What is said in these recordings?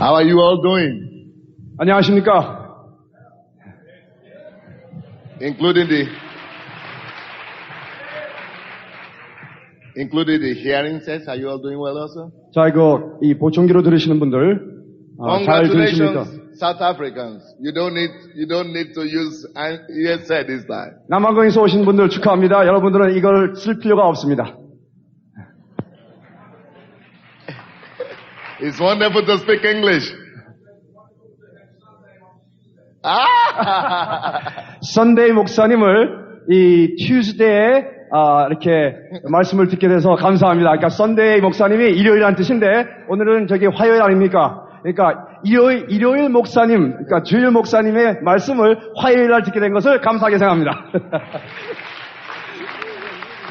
How are you all doing? 안녕하십니까? Including the hearing sets, are you all doing well also? 자, 이 보청기로 들으시는 분들, 잘 들으십니까? Congratulations, South Africans. You don't need to use earset this time. 남아공에서 오신 분들 축하합니다. 여러분들은 이걸 쓸 필요가 없습니다. It's wonderful to speak English. 선데이 목사님을 이 Tuesday에 이렇게 말씀을 듣게 돼서 감사합니다. 그러니까 선데이 목사님이 일요일이라는 뜻인데 오늘은 저기 화요일 아닙니까? 그러니까 일요일 목사님, 그러니까 주일 목사님의 말씀을 화요일 날 듣게 된 것을 감사하게 생각합니다.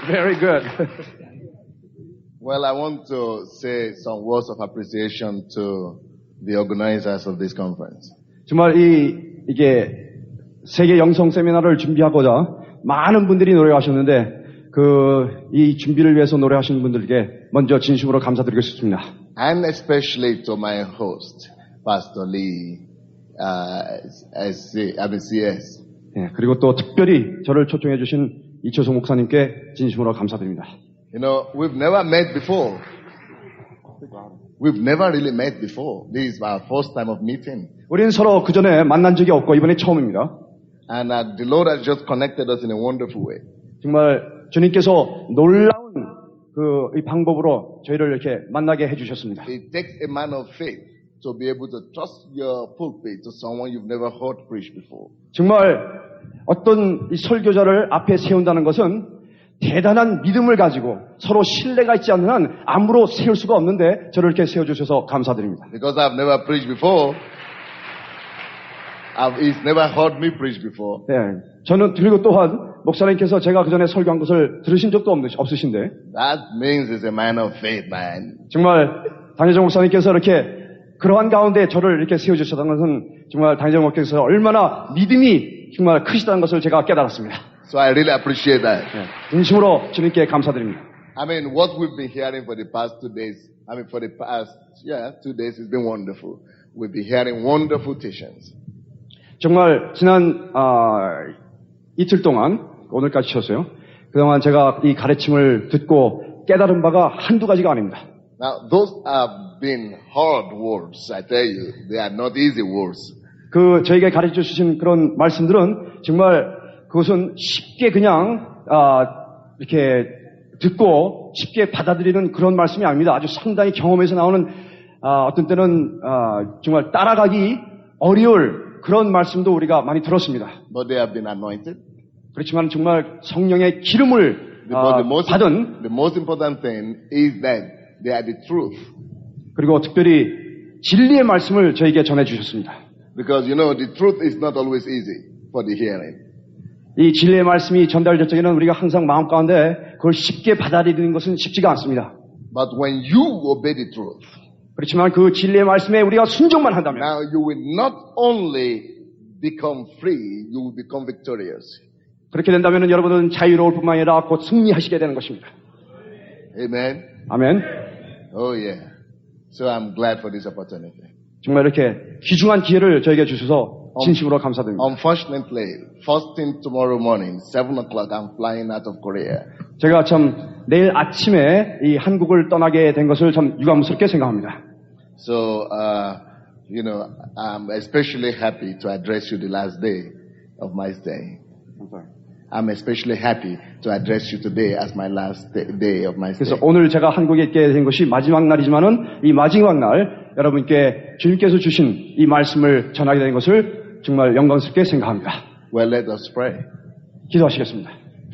Very good. Well, I want to say some words of appreciation to the organizers of this conference. 정말 이게 세계 영성 세미나를 준비하고자 많은 분들이 노력하셨는데 이 준비를 위해서 노력하신 분들에게 먼저 진심으로 감사드리고 싶습니다. And especially to my host, Pastor Lee, CS. 네, 그리고 또 특별히 저를 초청해 주신 이초성 목사님께 진심으로 감사드립니다. You know, we've never met before. We've never really met before. This is our first time of meeting. 우리는 서로 그 전에 만난 적이 없고 이번에 처음입니다. And the Lord has just connected us in a wonderful way. 정말 주님께서 놀라운 이 방법으로 저희를 이렇게 만나게 해주셨습니다. It takes a man of faith to be able to trust your pulpit to someone you've never heard preach before. 정말 어떤 이 설교자를 앞에 세운다는 것은 대단한 믿음을 가지고 서로 신뢰가 있지 않는 한 아무로 세울 수가 없는데 저를 이렇게 세워주셔서 감사드립니다. Because I've never preached before. He's never heard me preach before. 네, 저는 그리고 또한 목사님께서 제가 그 전에 설교한 것을 들으신 적도 없으신데. That means he's a man of faith, man. 정말 당혜정 목사님께서 이렇게 그러한 가운데 저를 이렇게 세워주셨다는 것은 정말 당혜정 목사님께서 얼마나 믿음이 정말 크시다는 것을 제가 깨달았습니다. So I really appreciate that. 네, 진심으로 주님께 감사드립니다. I mean, what we've been hearing for the past 2 days, for the past 2 days has been wonderful. We've been hearing wonderful teachings. 정말 지난 이틀 동안 오늘까지 쉬었어요. 그동안 제가 이 가르침을 듣고 깨달은 바가 한두 가지가 아닙니다. Now, those have been hard words, I tell you. They are not easy words. 저에게 가르쳐 주신 그런 말씀들은 정말 그것은 쉽게 그냥 이렇게 듣고 쉽게 받아들이는 그런 말씀이 아닙니다. 아주 상당히 경험에서 나오는 어떤 때는 정말 따라가기 어려울 그런 말씀도 우리가 많이 들었습니다. But they have been anointed. 그렇지만 정말 성령의 기름을 받은 The most important thing is that they are the truth. 그리고 특별히 진리의 말씀을 저에게 전해 주셨습니다. Because you know the truth is not always easy for the hearing. 이 진리의 말씀이 전달될 적에는 우리가 항상 마음 가운데 그걸 쉽게 받아들이는 것은 쉽지가 않습니다. But when you obey the truth, 그렇지만 그 진리의 말씀에 우리가 순종만 한다면 now you will not only become free, you will become victorious. 그렇게 된다면 여러분은 자유로울 뿐만 아니라 곧 승리하시게 되는 것입니다. Amen. 아멘. Oh yeah. So I'm glad for this opportunity. 정말 이렇게 귀중한 기회를 저에게 주셔서 진심으로 감사드립니다. Unfortunately, first thing tomorrow morning, 7 o'clock, I'm flying out of Korea. 제가 참 내일 아침에 이 한국을 떠나게 된 것을 참 유감스럽게 생각합니다. So, you know, I'm especially happy to address you the last day of my stay. I'm especially happy to address you today as my last day of my stay. 그래서 오늘 제가 한국에 있게 된 것이 마지막 날이지만은 이 마지막 날 여러분께 주님께서 주신 이 말씀을 전하게 된 것을 정말 영광스럽게 생각합니다. Well, let us pray. 기도하시겠습니다.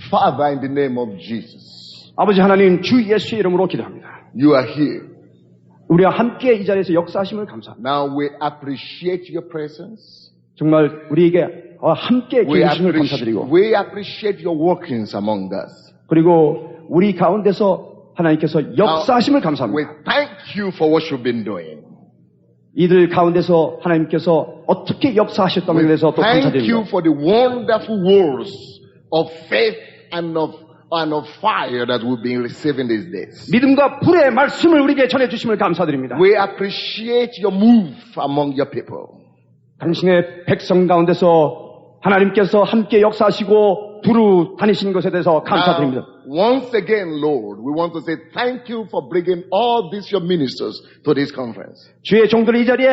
Father, in the name of Jesus. 아버지 하나님 주 예수의 이름으로 기도합니다. You are here. 우리와 함께 이 자리에서 역사하심을 감사합니다. Now we appreciate your presence. 정말 우리에게 함께 계심을 감사드리고 We appreciate your workings among us. 그리고 우리 가운데서 하나님께서 역사하심을 감사합니다. We thank you for what you've been doing. 이들 가운데서 하나님께서 어떻게 역사하셨다는 것에 대해서 또 Thank 감사드립니다. you for the wonderful words of faith and of and of fire that we've been receiving these days. 믿음과 불의 말씀을 우리에게 전해주심을 감사드립니다. We appreciate your move among your people. 당신의 백성 가운데서 하나님께서 함께 역사하시고 두루 다니신 것에 대해서 감사드립니다. Now, once again, Lord, we want to say thank you for bringing all these your ministers to this conference. 주의 종들이 이 자리에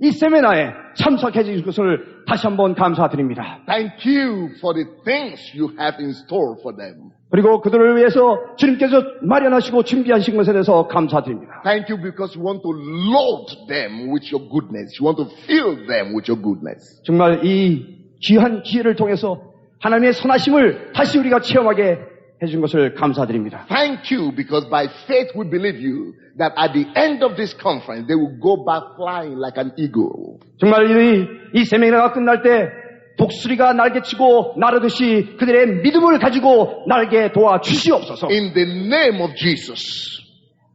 이 세미나에 참석해 주신 것을 다시 한번 감사드립니다. Thank you for the things you have in store for them. 그리고 그들을 위해서 주님께서 마련하시고 준비하신 것에 대해서 감사드립니다. Thank you because you want to load them with your goodness. You want to fill them with your goodness. 정말 이 귀한 기회를 통해서 하나님의 선하심을 다시 우리가 체험하게 해준 것을 감사드립니다. Thank you because by faith we believe you that at the end of this conference they will go back flying like an eagle. 정말 이 세미나가 끝날 때 독수리가 날개치고 나르듯이 그들의 믿음을 가지고 날게 도와주시옵소서. In the name of Jesus,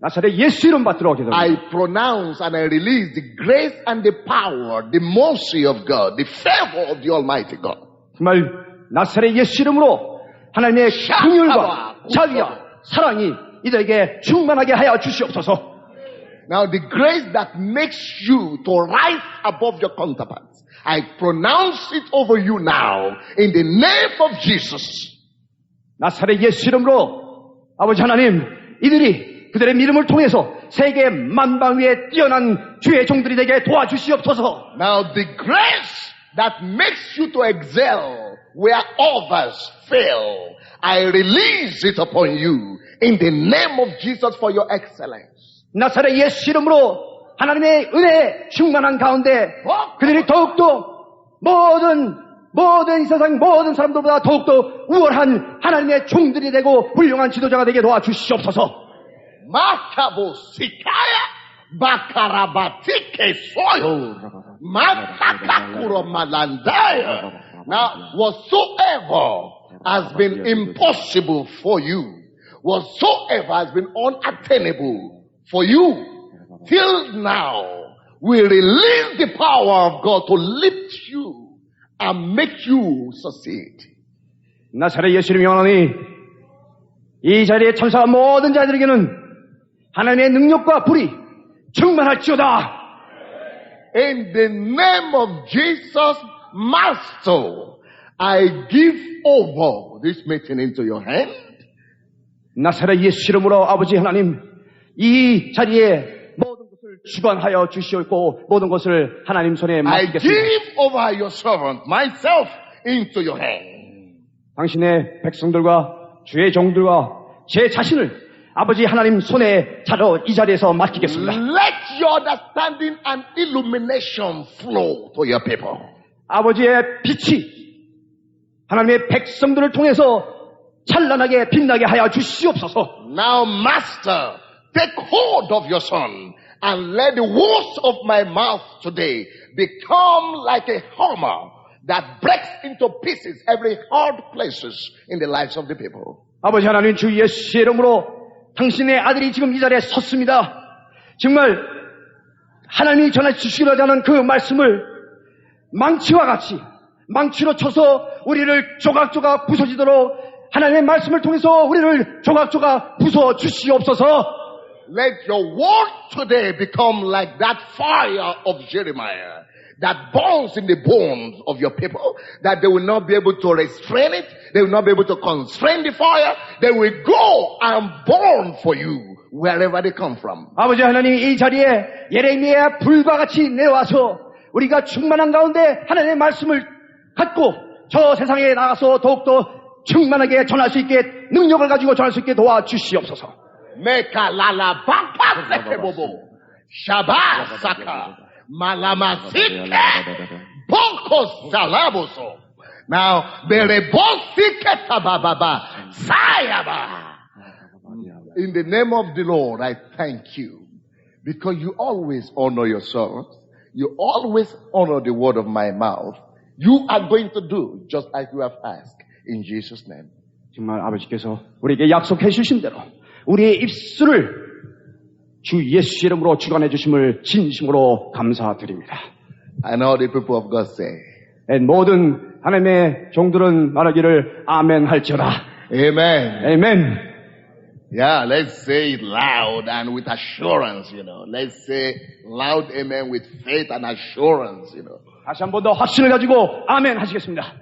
나사렛 예수 이름 받들어 기도합니다. I pronounce and I release the grace and the power, the mercy of God, the favor of the Almighty God. 정말 나사렛 예수 이름으로 하나님의 긍휼과 자비와 사랑이 이들에게 충만하게 하여 주시옵소서. Now the grace that makes you to rise above your counterparts, I pronounce it over you now in the name of Jesus. 나사렛 예수 이름으로 아버지 하나님 이들이 그들의 믿음을 통해서 세계 만방 위에 뛰어난 주의 종들이 되게 도와주시옵소서. Now the grace that makes you to excel where others fail, I release it upon you in the name of Jesus for your excellence. 나사렛 예수 이름으로 하나님의 은혜에 충만한 가운데 그들이 더욱더 모든 이 세상 모든 사람들보다 더욱더 우월한 하나님의 종들이 되고 훌륭한 지도자가 되게 도와주시옵소서. Makabosikaya bakarabatike soyo matakakuro malandaya. Now, whatsoever has been impossible for you, whatsoever has been unattainable for you, till now, we release the power of God to lift you and make you succeed. 나사렛 예수님 영원히 이 자리에 참석한 모든 자들에게는 하나님의 능력과 불이 충만할지어다. In the name of Jesus, Master, I give over this meeting into your hand. 나사렛 예수 이름으로 아버지 하나님 이 자리에 모든 것을 주관하여 주시옵고 모든 것을 하나님 손에 I 맡기겠습니다. give over your servant, myself, into your hand. 당신의 백성들과 주의 종들과 제 자신을 아버지 하나님 손에 자로 이 자리에서 맡기겠습니다. Let your understanding and illumination flow to your people. 아버지의 빛이 하나님의 백성들을 통해서 찬란하게 빛나게 하여 주시옵소서. Now, Master, take hold of your son and let the words of my mouth today become like a hammer that breaks into pieces every hard places in the lives of the people. 아버지 하나님 주 예수 이름으로 당신의 아들이 지금 이 자리에 섰습니다. 정말 하나님이 전해 주시려고 하는 그 말씀을 망치와 같이 망치로 쳐서 우리를 조각조각 부서지도록 하나님의 말씀을 통해서 우리를 조각조각 부숴 주시옵소서. Let your word today become like that fire of Jeremiah that burns in the bones of your people, that they will not be able to restrain it, they will not be able to constrain the fire, they will go and burn for you wherever they come from. 아버지 하나님 이 자리에 예레미야 불과 같이 내려와서 우리가 충만한 가운데 하나님의 말씀을 갖고 저 세상에 나가서 더욱더 충만하게 전할 수 있게 능력을 가지고 전할 수 있게 도와주시옵소서. Meka lala baka sekebobo, shabasaka. Malamasike Boko Salaboso. Now, Berebosike Tabababa Sayaba. In the name of the Lord, I thank you because you always honor your servants. You always honor the word of my mouth. You are going to do just like you have asked in Jesus' name. 정말 아버지께서 우리에게 약속해 주신 대로 우리의 입술을 주 예수 이름으로 주관해 주심을 진심으로 감사드립니다. And all the people of God say, 모든 하나님의 종들은 말하기를 아멘 할지어다. Amen. 아멘. Yeah, let's say it loud and with assurance, Let's say loud amen with faith and assurance, 다시 한 번 더 확신을 가지고 아멘 하시겠습니다.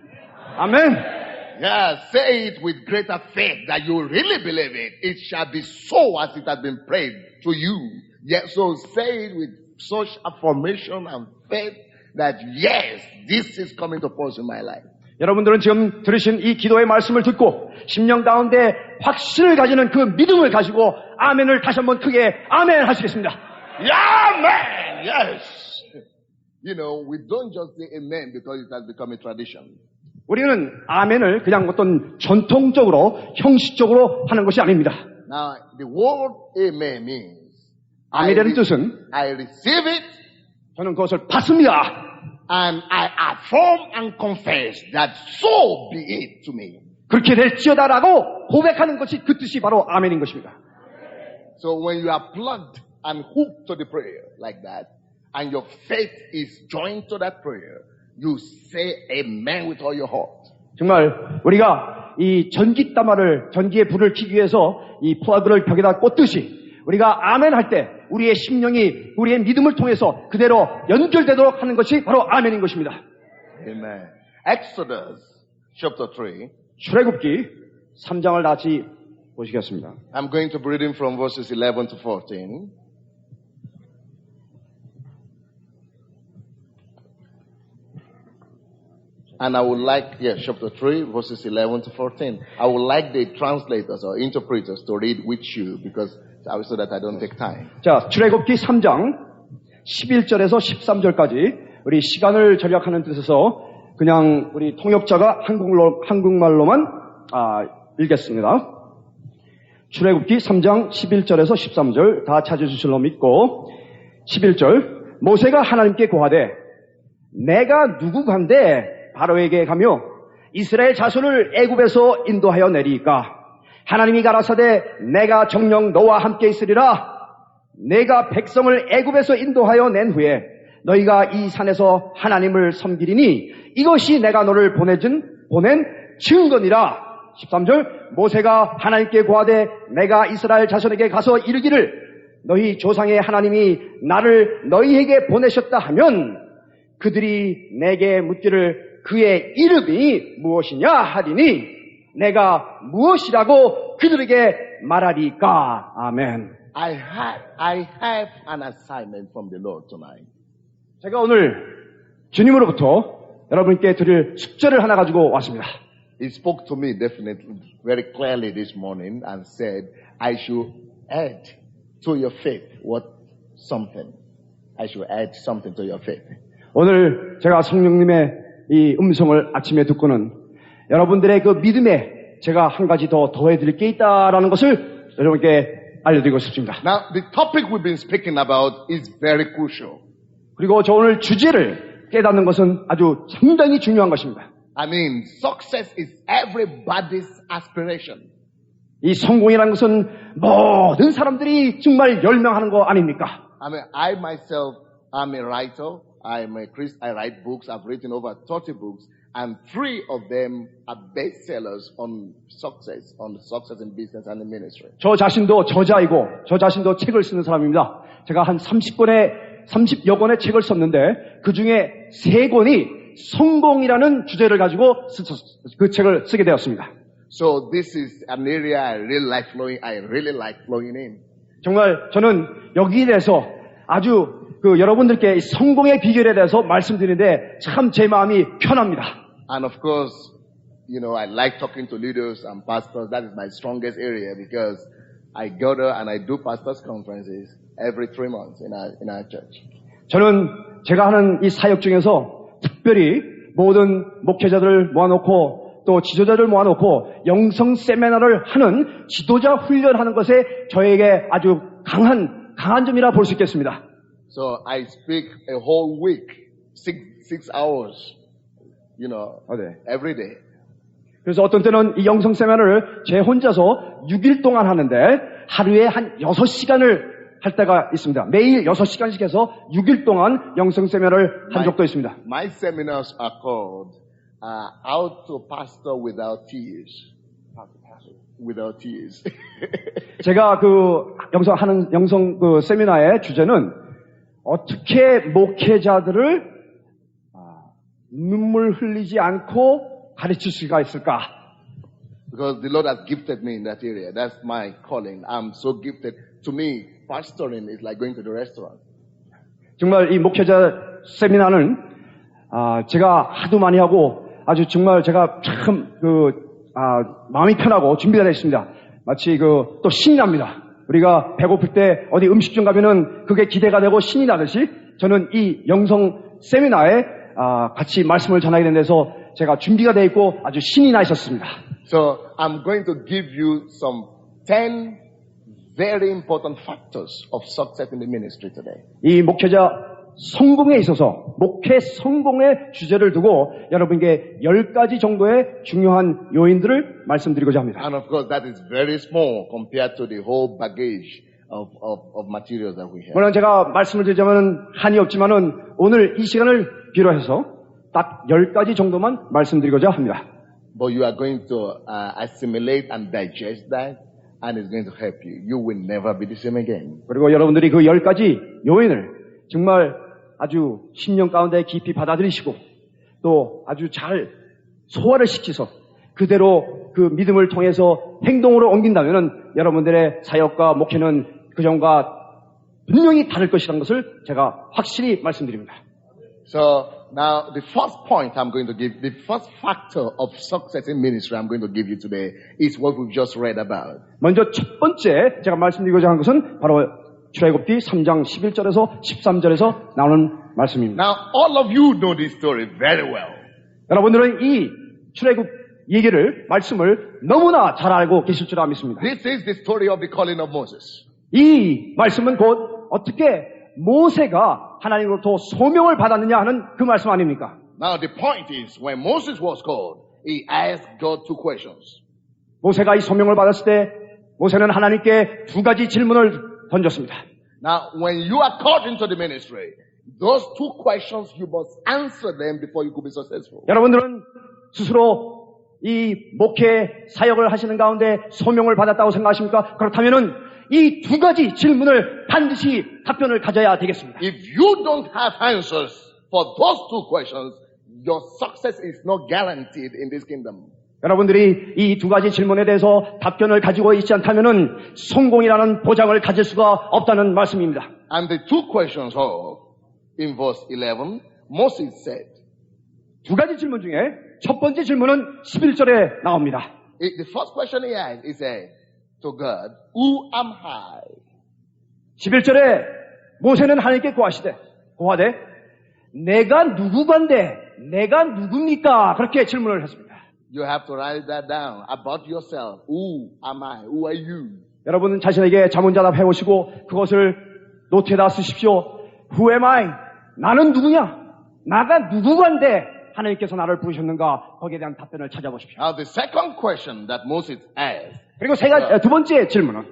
아멘. Yeah, say it with greater faith that you really believe it. It shall be so as it has been prayed to you. Yeah, so say it with such affirmation and faith that yes, this is coming to pass in my life. 여러분들은 지금 들으신 이 기도의 말씀을 듣고 심령 가운데 확신을 가지는 그 믿음을 가지고 아멘을 다시 한번 크게 아멘 하시겠습니다. Amen. Yes. We don't just say amen because it has become a tradition. 우리는 아멘을 그냥 어떤 전통적으로 형식적으로 하는 것이 아닙니다. Now, the word amen means 아멘이라는 뜻은 I receive it, 저는 그것을 받습니다. and I affirm and confess that so be it to me. 그렇게 될지어다라고 고백하는 것이 그 뜻이 바로 아멘인 것입니다. So when you are plugged and hooked to the prayer like that, and your faith is joined to that prayer, you say amen with all your heart. 정말 우리가 이 전기의 불을 켜기 위해서 이 플러그를 벽에다 꽂듯이 우리가 아멘 할 때 우리의 심령이 우리의 믿음을 통해서 그대로 연결되도록 하는 것이 바로 아멘인 것입니다. Amen. Exodus chapter 3. 출애굽기 3장을 같이 보시겠습니다. I'm going to be reading from verses 11 to 14. And I would like, chapter 3, verses 11 to 14. I would like the translators or interpreters to read with you so that I don't take time. 자, 출애굽기 3장 11절에서 13절까지 우리 시간을 절약하는 뜻에서 그냥 우리 통역자가 한국말로만 읽겠습니다. 출애굽기 3장 11절에서 13절 다 찾아주실 놈 있고 11절 모세가 하나님께 고하되 내가 누구간데 바로에게 가며 이스라엘 자손을 애굽에서 인도하여 내리이까 하나님이 가라사대 내가 정녕 너와 함께 있으리라 내가 백성을 애굽에서 인도하여 낸 후에 너희가 이 산에서 하나님을 섬기리니 이것이 내가 너를 보낸 증거니라. 13절 모세가 하나님께 고하되 내가 이스라엘 자손에게 가서 이르기를 너희 조상의 하나님이 나를 너희에게 보내셨다 하면 그들이 내게 묻기를 그의 이름이 무엇이냐 하리니 내가 무엇이라고 그들에게 말하리까. 아멘. I have an assignment from the Lord tonight. 제가 오늘 주님으로부터 여러분께 드릴 숙제를 하나 가지고 왔습니다. He spoke to me definitely very clearly this morning and said I should add to your faith something. I should add something to your faith. 오늘 제가 성령님의 이 음성을 아침에 듣고는 여러분들의 그 믿음에 제가 한 가지 더 더해드릴 게 있다라는 것을 여러분께 알려드리고 싶습니다. Now, the topic we've been speaking about is very crucial. 그리고 저 오늘 주제를 깨닫는 것은 아주 상당히 중요한 것입니다. I mean, success is everybody's aspiration. 이 성공이라는 것은 모든 사람들이 정말 열망하는 거 아닙니까? I mean, I myself am a writer. I write books. I've written over 30 books, and 3 of them are bestsellers on success in business and in ministry. 저 자신도 저자이고, 저 자신도 책을 쓰는 사람입니다. 제가 한 30여 권의 책을 썼는데, 그 중에 3권이 성공이라는 주제를 가지고 그 책을 쓰게 되었습니다. So this is an area I really like flowing in. 정말 저는 여기에 대해서 아주 여러분들께 성공의 비결에 대해서 말씀드리는데 참 제 마음이 편합니다. And of course, I like talking to leaders and pastors. That is my strongest area because I go there and I do pastors' conferences every 3 months in our church. 저는 제가 하는 이 사역 중에서 특별히 모든 목회자들을 모아놓고 또 지도자들을 모아놓고 영성 세미나를 하는 지도자 훈련하는 것에 저에게 아주 강한 점이라 볼 수 있겠습니다. So I speak a whole week, 6 hours, every day. 그래서 어떤 때는 이 영성 세미나를 제 혼자서 6일 동안 하는데 하루에 한 6시간을 할 때가 있습니다. 매일 6시간씩 해서 6일 동안 영성 세미나를 한 적도 있습니다. My seminars are called How to Pastor Without Tears. without tears. 제가 그 영성 그 세미나의 주제는 어떻게 목회자들을 눈물 흘리지 않고 가르칠 수가 있을까? Because the Lord has gifted me in that area. That's my calling. I'm so gifted. To me, pastoring is like going to the restaurant. 정말 이 목회자 세미나는 제가 하도 많이 하고 아주 정말 제가 참 마음이 편하고 준비가 되어 있습니다. 마치 또 신이 납니다. 우리가 배고플 때 어디 음식점 가면은 그게 기대가 되고 신이 나듯이 저는 이 영성 세미나에 같이 말씀을 전하게 된 데서 제가 준비가 되어 있고 아주 신이 나 있었습니다. So I'm going to give you some 10 very important factors of success in the ministry today. 이 목회자 성공에 있어서 목회 성공의 주제를 두고 여러분께 10가지 정도의 중요한 요인들을 말씀드리고자 합니다. And of course that is very small compared to the whole baggage of materials that we have. 물론 제가 말씀을 드리자면 한이 없지만은 오늘 이 시간을 빌어해서 딱 10가지 정도만 말씀드리고자 합니다. But you are going to assimilate and digest that and it's going to help you. You will never be the same again. 그리고 여러분들이 그 10가지 요인을 정말 아주 심령 가운데 깊이 받아들이시고 또 아주 잘 소화를 시켜서 그대로 그 믿음을 통해서 행동으로 옮긴다면 여러분들의 사역과 목회는 그전과 분명히 다를 것이라는 것을 제가 확실히 말씀드립니다. So now the first point I'm going to give, the first factor of success in ministry I'm going to give you today is what we've just read about. 먼저 첫 번째 제가 말씀드리고자 하는 것은 바로 출애굽기 3장 11절에서 13절에서 나오는 말씀입니다. Now all of you know this story very well. 여러분들은 이 출애굽 얘기를 말씀을 너무나 잘 알고 계실 줄 믿습니다. This is the story of the calling of Moses. 이 말씀은 곧 어떻게 모세가 하나님으로부터 소명을 받았느냐 하는 그 말씀 아닙니까? Now the point is when Moses was called, he asked God two questions. 모세가 이 소명을 받았을 때 모세는 하나님께 두 가지 질문을 던졌습니다. Now when you are called into the ministry, those two questions you must answer them before you could be successful. 여러분들은 스스로 이 목회 사역을 하시는 가운데 소명을 받았다고 생각하십니까? 그렇다면은 이 두 가지 질문을 반드시 답변을 가져야 되겠습니다. If you don't have answers for those two questions, your success is not guaranteed in this kingdom. 여러분들이 이 두 가지 질문에 대해서 답변을 가지고 있지 않다면은 성공이라는 보장을 가질 수가 없다는 말씀입니다. And the two questions are, in verse 11, Moses said, 두 가지 질문 중에 첫 번째 질문은 11절에 나옵니다. the first question he asked, he said to God, who am I? 11절에 모세는 하나님께 고하되 내가 누구간데 내가 누굽니까? 그렇게 질문을 했습니다. You have to write that down about yourself. Who am I? Who are you? 여러분은 자신에게 자문자답 해오시고 그것을 노트에다 쓰십시오. Who am I? 나는 누구냐? 나가 누구간데 하나님께서 나를 부르셨는가? 거기에 대한 답변을 찾아보십시오. Now the second question that Moses asked 그리고 두 번째 질문은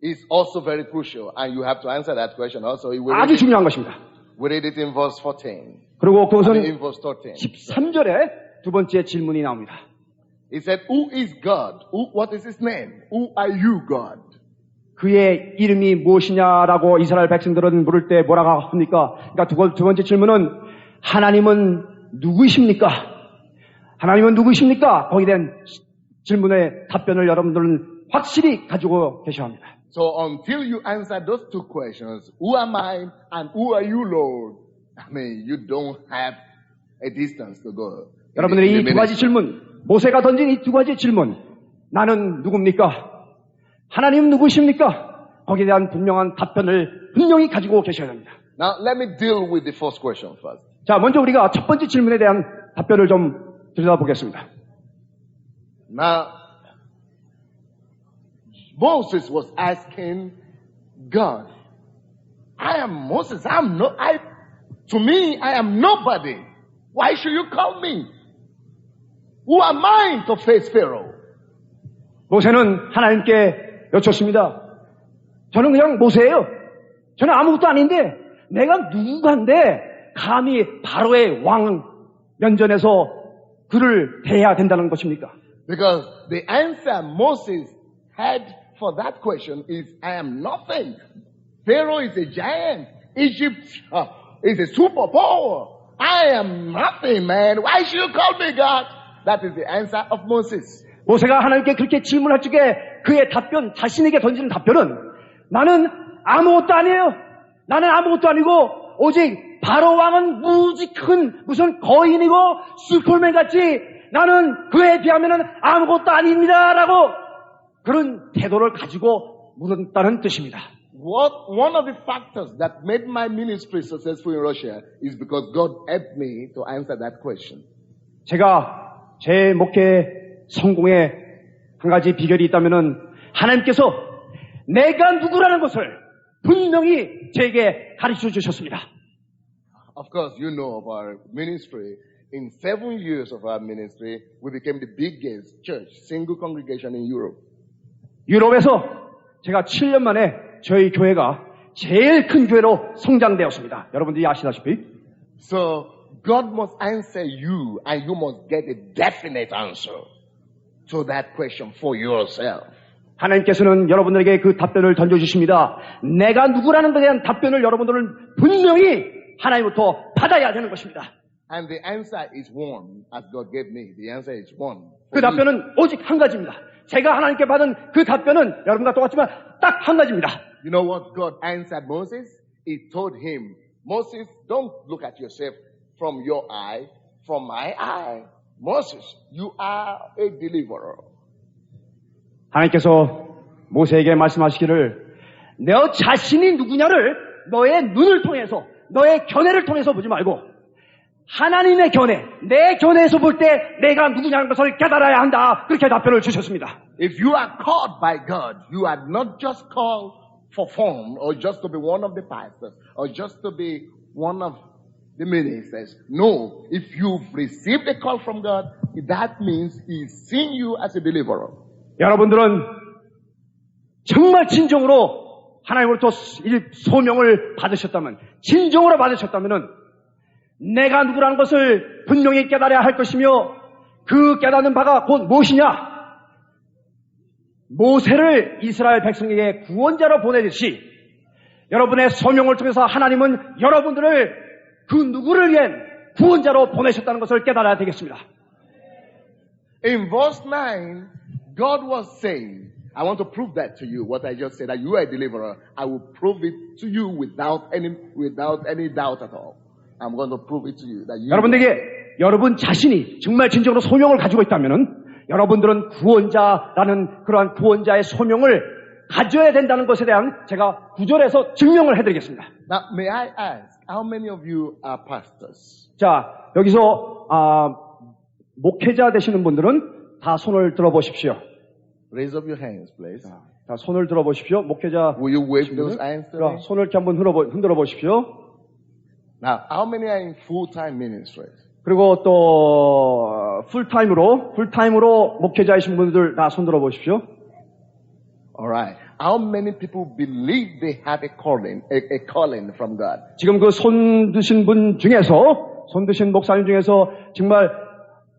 is also very crucial, and you have to answer that question also. 아주 중요한 것입니다. We read it in verse 14. 그리고 그것은 in verse 13. 13절에 두 번째 질문이 나옵니다. He said, who is God? What is his name? Who are you, God? 그의 이름이 무엇이냐라고 이스라엘 백성들은 물을 때 뭐라고 합니까? 그러니까 두 번째 질문은 하나님은 누구이십니까? 하나님은 누구이십니까? 거기에 대한 질문의 답변을 여러분들은 확실히 가지고 계셔야 합니다. So until you answer those two questions, who am I and who are you, Lord? I mean, you don't have a distance to go. 여러분들이 이 두 가지 질문, 모세가 던진 이 두 가지 질문, 나는 누굽니까? 하나님은 누구십니까? 거기에 대한 분명한 답변을 분명히 가지고 계셔야 합니다. Now, let me deal with the first question first. 자, 먼저 우리가 첫 번째 질문에 대한 답변을 좀 들여다보겠습니다. Now, Moses was asking God, I am Moses. To me, I am nobody. Why should you call me? Who am I to face Pharaoh? 모세는 하나님께 여쭙습니다. 저는 그냥 모세예요. 저는 아무것도 아닌데 내가 누구간데 감히 바로의 왕 면전에서 그를 대해야 된다는 것입니까? Because the answer Moses had for that question is, I am nothing. Pharaoh is a giant. Egypt is a superpower. I am nothing, man. Why should you call me God? That is the answer of Moses. 모세가 하나님께 그렇게 질문할 적에 그의 답변, 자신에게 던지는 답변은 나는 아무것도 아니에요. 나는 아무것도 아니고 오직 바로 왕은 무지 큰 무슨 거인이고 슈퍼맨 같이 나는 그에 비하면은 아무것도 아닙니다. 라고 그런 태도를 가지고 물었다는 뜻입니다. One of the factors that made my ministry successful in Russia is because God helped me to answer that question. 제가 제 목회 성공에 한 가지 비결이 있다면은 하나님께서 내가 누구라는 것을 분명히 제게 가르쳐 주셨습니다. Of course, you know of our ministry. In 7 years of our ministry, we became the biggest church, single congregation in Europe. 유럽에서 제가 7년 만에 저희 교회가 제일 큰 교회로 성장되었습니다. 여러분들이 아시다시피. So God must answer you and you must get a definite answer to that question for yourself. 하나님께서는 여러분들에게 그 답변을 던져주십니다. 내가 누구라는 것에 대한 답변을 여러분들은 분명히 하나님부터 받아야 되는 것입니다. And the answer is one, as God gave me. The answer is one. 그 답변은 오직 한 가지입니다. 제가 하나님께 받은 그 답변은 여러분과 똑같지만 딱 한 가지입니다. You know what God answered Moses? He told him, Moses, don't look at yourself from your eye, from my eye. Moses, you are a deliverer. 하나님께서 모세에게 말씀하시기를 너 자신이 누구냐를 너의 눈을 통해서 너의 견해를 통해서 보지 말고 하나님의 견해, 내 견해에서 볼 때 내가 누구냐는 것을 깨달아야 한다. 그렇게 답변을 주셨습니다. If you are called by God, you are not just called for form or just to be one of the pastors or just to be one of the ministers. No, if you've received a call from God, that means He's seen you as a deliverer. 여러분들은 정말 진정으로 하나님으로부터 이 소명을 받으셨다면, 진정으로 받으셨다면은 내가 누구라는 것을 분명히 깨달아야 할 것이며 그 깨닫는 바가 곧 무엇이냐? 모세를 이스라엘 백성에게 구원자로 보내듯이 여러분의 소명을 통해서 하나님은 여러분들을 그 누구를 위한 구원자로 보내셨다는 것을 깨달아야 되겠습니다. In verse 9, God was saying, I want to prove that to you, what I just said, that you are a deliverer. I will prove it to you without any doubt at all. I'm going to prove it to you that you. 여러분에게 여러분 자신이 정말 진정으로 소명을 가지고 있다면은 여러분들은 구원자라는 그러한 구원자의 소명을 가져야 된다는 것에 대한 제가 구절에서 증명을 해드리겠습니다. Now, may I ask, how many of you are pastors? 자, 여기서 목회자 되시는 분들은 다 손을 들어보십시오. Raise up your hands, please. 자, 손을 들어보십시오. 목회자. Will you wave those hands to me? 손을 이렇게 한번 흔들어 보십시오. Now, how many are in full-time ministries? 그리고 또 풀타임으로 목회자이신 분들 다 손 들어 보십시오. All right. How many people believe they have a calling from God? 지금 그 손 드신 분 중에서, 손 드신 목사님 중에서 정말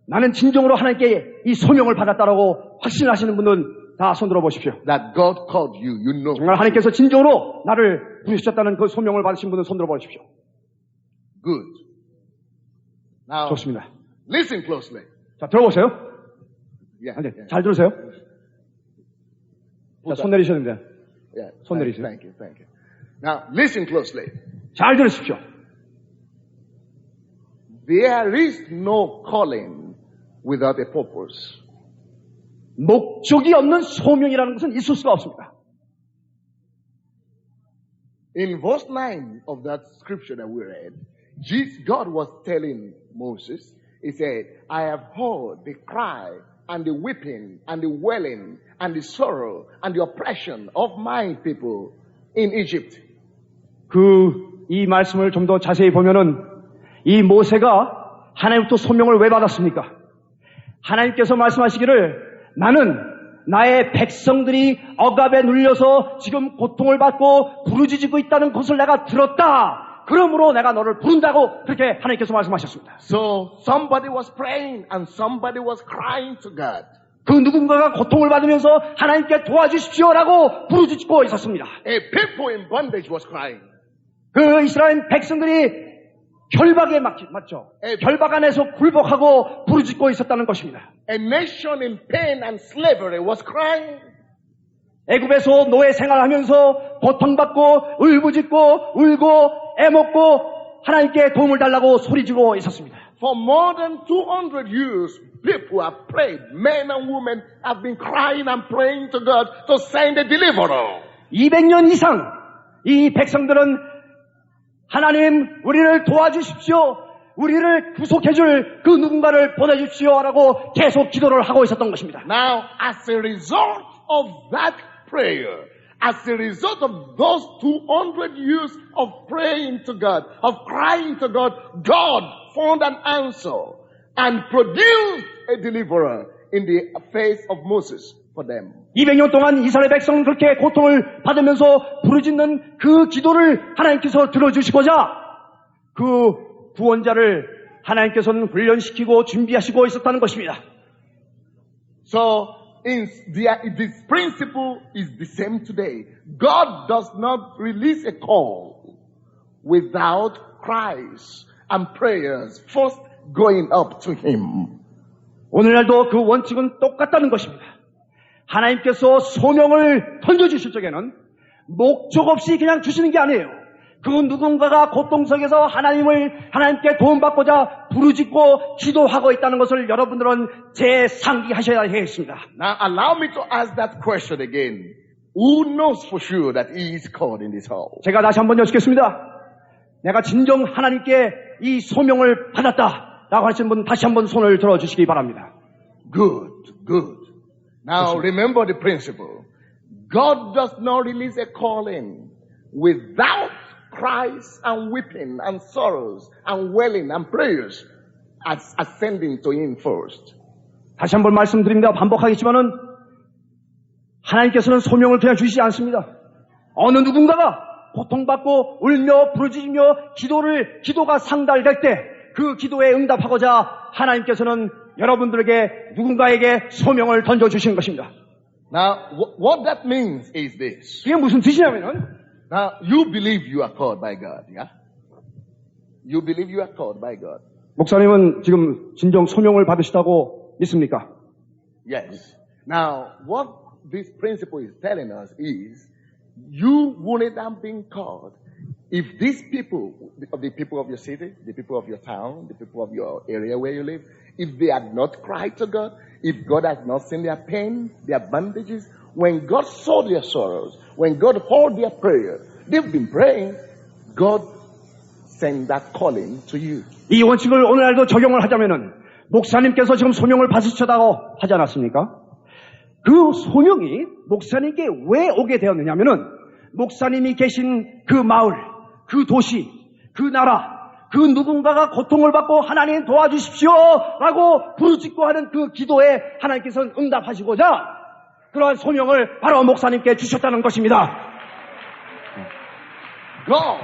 나는 진정으로 하나님께 이 소명을 받았다라고 확신하시는 분은 다 손 들어 보십시오. That God called you, you know. 정말 하나님께서 진정으로 나를 부르셨다는 그 소명을 받으신 분은 손 들어 보십시오. Good. Now, 좋습니다. listen closely. 자, 들어보세요. Yeah, yeah. 잘 들으세요. 자, 손 내리셔야 됩니다. Yeah, 손 내리세요. Thank you. Now, listen closely. 잘 들으십시오. There is no calling without a purpose. 목적이 없는 소명이라는 것은 있을 수가 없습니다. In verse 9 of that scripture that we read, God was telling Moses, He said, I have heard the cry and the weeping and the wailing and the sorrow and the oppression of my people in Egypt. 이 말씀을 좀 더 자세히 보면은 이 모세가 하나님부터 소명을 왜 받았습니까? 하나님께서 말씀하시기를 나는 나의 백성들이 억압에 눌려서 지금 고통을 받고 부르짖고 있다는 것을 내가 들었다. 그러므로 내가 너를 부른다고 그렇게 하나님께서 말씀하셨습니다. So somebody was praying and somebody was crying to God. 그 누군가가 고통을 받으면서 하나님께 도와주십시오라고 부르짖고 있었습니다. A people in bondage was crying. 그 이스라엘 백성들이 결박에 맞죠. 결박 안에서 굴복하고 부르짖고 있었다는 것입니다. A nation in pain and slavery was crying. 애굽에서 노예 생활하면서 고통받고 울부짖고 울고 애먹고 하나님께 도움을 달라고 소리지고 있었습니다. For more than 200 years, people have prayed. Men and women have been crying and praying to God to send a deliverer. 200년 이상 이 백성들은 하나님 우리를 도와주십시오. 우리를 구속해줄 그 누군가를 보내주십시오라고 계속 기도를 하고 있었던 것입니다. Now, as a result of that prayer, as a result of those 200 years of praying to God, of crying to God, God found an answer and produced a deliverer in the face of Moses for them. 200년 동안 이스라엘 백성은 그렇게 고통을 받으면서 부르짖는 그 기도를 하나님께서 들어주시고자 그 구원자를 하나님께서는 훈련시키고 준비하시고 있었다는 것입니다. So, this principle is the same today. God does not release a call without cries and prayers first going up to Him. 오늘날도 그 원칙은 똑같다는 것입니다. 하나님께서 소명을 던져주실 적에는 목적 없이 그냥 주시는 게 아니에요. 그 누군가가 고통 속에서 하나님께 도움받고자 부르짖고 기도하고 있다는 것을 여러분들은 재상기하셔야 하겠습니다. Now allow me to ask that question again. Who knows for sure that he is called in this hall? 제가 다시 한번 여쭙겠습니다. 내가 진정 하나님께 이 소명을 받았다라고 하시는 분 다시 한번 손을 들어주시기 바랍니다. Good, good. Now remember the principle. God does not release a calling without cries and weeping and sorrows and wailing and prayers ascending to Him first. 다시 한번 말씀드립니다. 반복하겠지만은 하나님께서는 소명을 그냥 주시지 않습니다. 어느 누군가가 고통받고 울며 부르짖으며 기도가 상달될 때 그 기도에 응답하고자 하나님께서는 여러분들에게 누군가에게 소명을 던져주시는 것입니다. Now, what that means is this. 그게 무슨 뜻이냐면은 Now, you believe you are called by God, yeah? You believe you are called by God. 목사님은 지금 진정 소명을 받으시다고 믿습니까? Yes. Now, what this principle is telling us is, you wouldn't have been called if these people, the people of your city, the people of your town, the people of your area where you live, if they had not cried to God, if God has not seen their pain, their bandages, when God saw their sorrows, when God heard their prayer, they've been praying, God sent that calling to you. 이 원칙을 오늘날도 적용을 하자면은 목사님께서 지금 소명을 받으셨다고 하지 않았습니까? 그 소명이 목사님께 왜 오게 되었느냐면은 목사님이 계신 그 마을, 그 도시, 그 나라, 그 누군가가 고통을 받고 하나님 도와주십시오 라고 부르짖고 하는 그 기도에 하나님께서는 응답하시고자 그러한 소명을 바로 목사님께 주셨다는 것입니다. God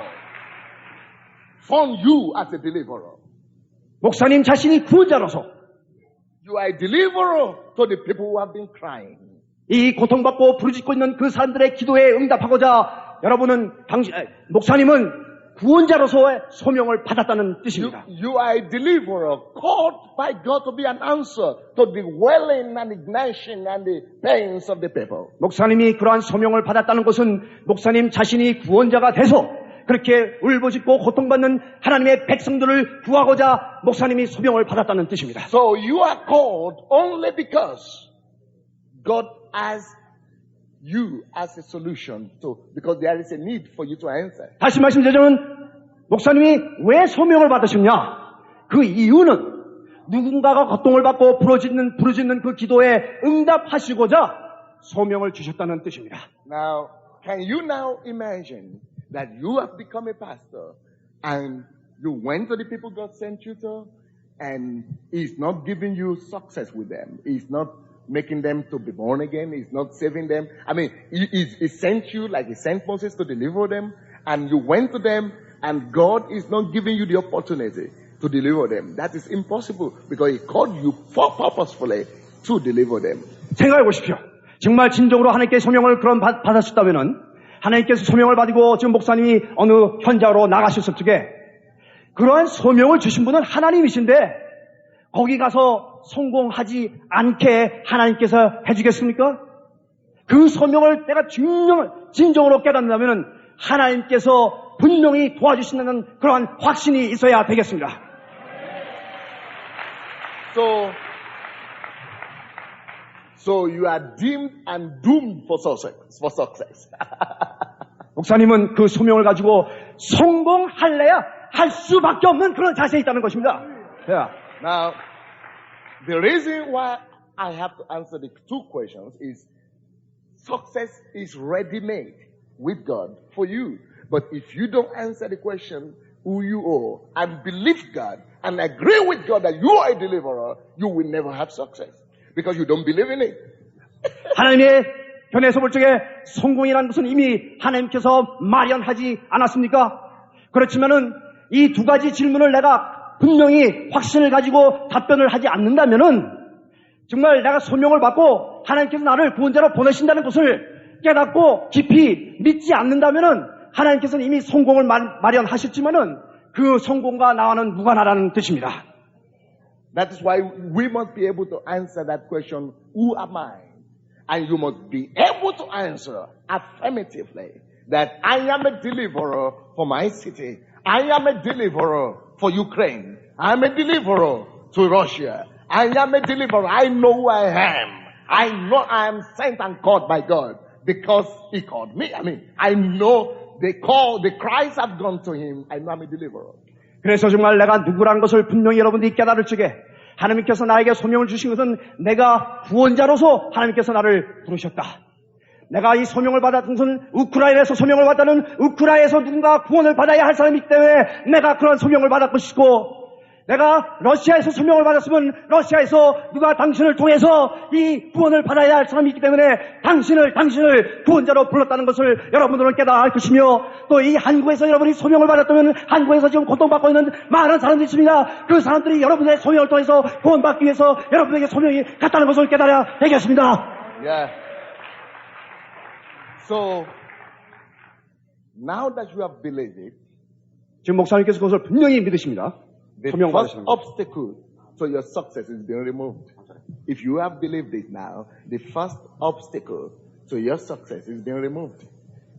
found you as a deliverer. 목사님 자신이 구원자로서 You are a deliverer to the people who have been crying. 이 고통받고 부르짖고 있는 그 사람들의 기도에 응답하고자 목사님은 구원자로서의 소명을 받았다는 뜻입니다. You are a deliverer called by God to be an answer to the wailing and the gnashing and the pains of the people. 목사님이 그러한 소명을 받았다는 것은 목사님 자신이 구원자가 돼서 그렇게 울부짖고 고통받는 하나님의 백성들을 구하고자 목사님이 소명을 받았다는 뜻입니다. So you are called only because God has you as a solution because there is a need for you to answer. 다시 말씀드리자면 목사님이 왜 소명을 받으셨냐? 그 이유는 누군가가 고통을 받고 부르짖는 그 기도에 응답하시고자 소명을 주셨다는 뜻입니다. Now, can you now imagine that you have become a pastor and you went to the people God sent you to and He's not giving you success with them. He's not making them to be born again. He's not saving them. I mean, He sent you like He sent Moses to deliver them, and you went to them, and God is not giving you the opportunity to deliver them. That is impossible because He called you purposefully to deliver them. 생각해 보십시오. 정말 진정으로 하나님께 소명을 받았었다면은 하나님께서 소명을 받고 지금 목사님이 어느 현장으로 나가셨을 적에 그러한 소명을 주신 분은 하나님이신데 거기 가서 성공하지 않게 하나님께서 해주겠습니까? 그 소명을 내가 진정으로 깨닫는다면 하나님께서 분명히 도와주신다는 그러한 확신이 있어야 되겠습니다. So you are deemed and doomed for success. 목사님은 그 소명을 가지고 성공할래야 할 수밖에 없는 그런 자세에 있다는 것입니다. Yeah. Now, the reason why I have to answer the two questions is success is ready-made with God for you. But if you don't answer the question who you are and believe God and agree with God that you are a deliverer, you will never have success because you don't believe in it. 하나님의 견해에서 볼 적에 성공이라는 것은 이미 하나님께서 마련하지 않았습니까? 그렇지만은 이 두 가지 질문을 내가 분명히 확신을 가지고 답변을 하지 않는다면은 정말 내가 소명을 받고 하나님께서 나를 구원자로 보내신다는 것을 깨닫고 깊이 믿지 않는다면은 하나님께서는 이미 성공을 마련하셨지만은 그 성공과 나와는 무관하다는 뜻입니다. That is why we must be able to answer that question, who am I? And you must be able to answer affirmatively that I am a deliverer for my city. I am a deliverer for Ukraine. I am a deliverer to Russia. I am a deliverer. I know who I am. I know I am sent and called by God because He called me. I know the cries have gone to Him. I know I'm a deliverer. 그래서 정말 내가 누구란 것을 분명히 여러분들이 깨달을 적에 하나님께서 나에게 소명을 주신 것은 내가 구원자로서 하나님께서 나를 부르셨다. 내가 이 소명을 받았던 것은 우크라이나에서 소명을 받다는 우크라이나에서 누군가 구원을 받아야 할 사람이기 때문에 내가 그런 소명을 받을 것이고 내가 러시아에서 소명을 받았으면 러시아에서 누가 당신을 통해서 이 구원을 받아야 할 사람이기 때문에 당신을 구원자로 불렀다는 것을 여러분들은 깨달아야 할 것이며 또 이 한국에서 여러분이 소명을 받았다면 한국에서 지금 고통받고 있는 많은 사람들이 있습니다. 그 사람들이 여러분의 소명을 통해서 구원받기 위해서 여러분에게 소명이 같다는 것을 깨달아야 되겠습니다. Yeah. So now that you have believed it, 지금 목사님께서 그것을 분명히 믿으십니다. the first obstacle to your success is being removed. If you have believed it now, the first obstacle to your success is being removed.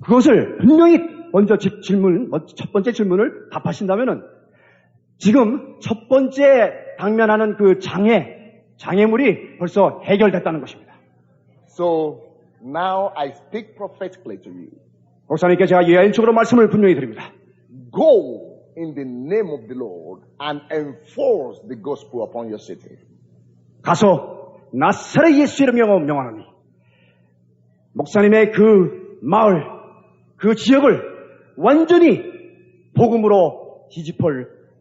그것을 분명히 먼저 첫 번째 질문을 답하신다면은 지금 첫 번째 당면하는 그 장애물이 벌써 해결됐다는 것입니다. So now I speak prophetically to you. 목사님께 제가 예언적으로 말씀을 분명히 드립니다. Go in the name of the Lord and enforce the gospel upon your city. 가서 나사렛 예수 이름으로 명하노니 목사님의 그 마을, 그 지역을 완전히 복음으로 뒤집어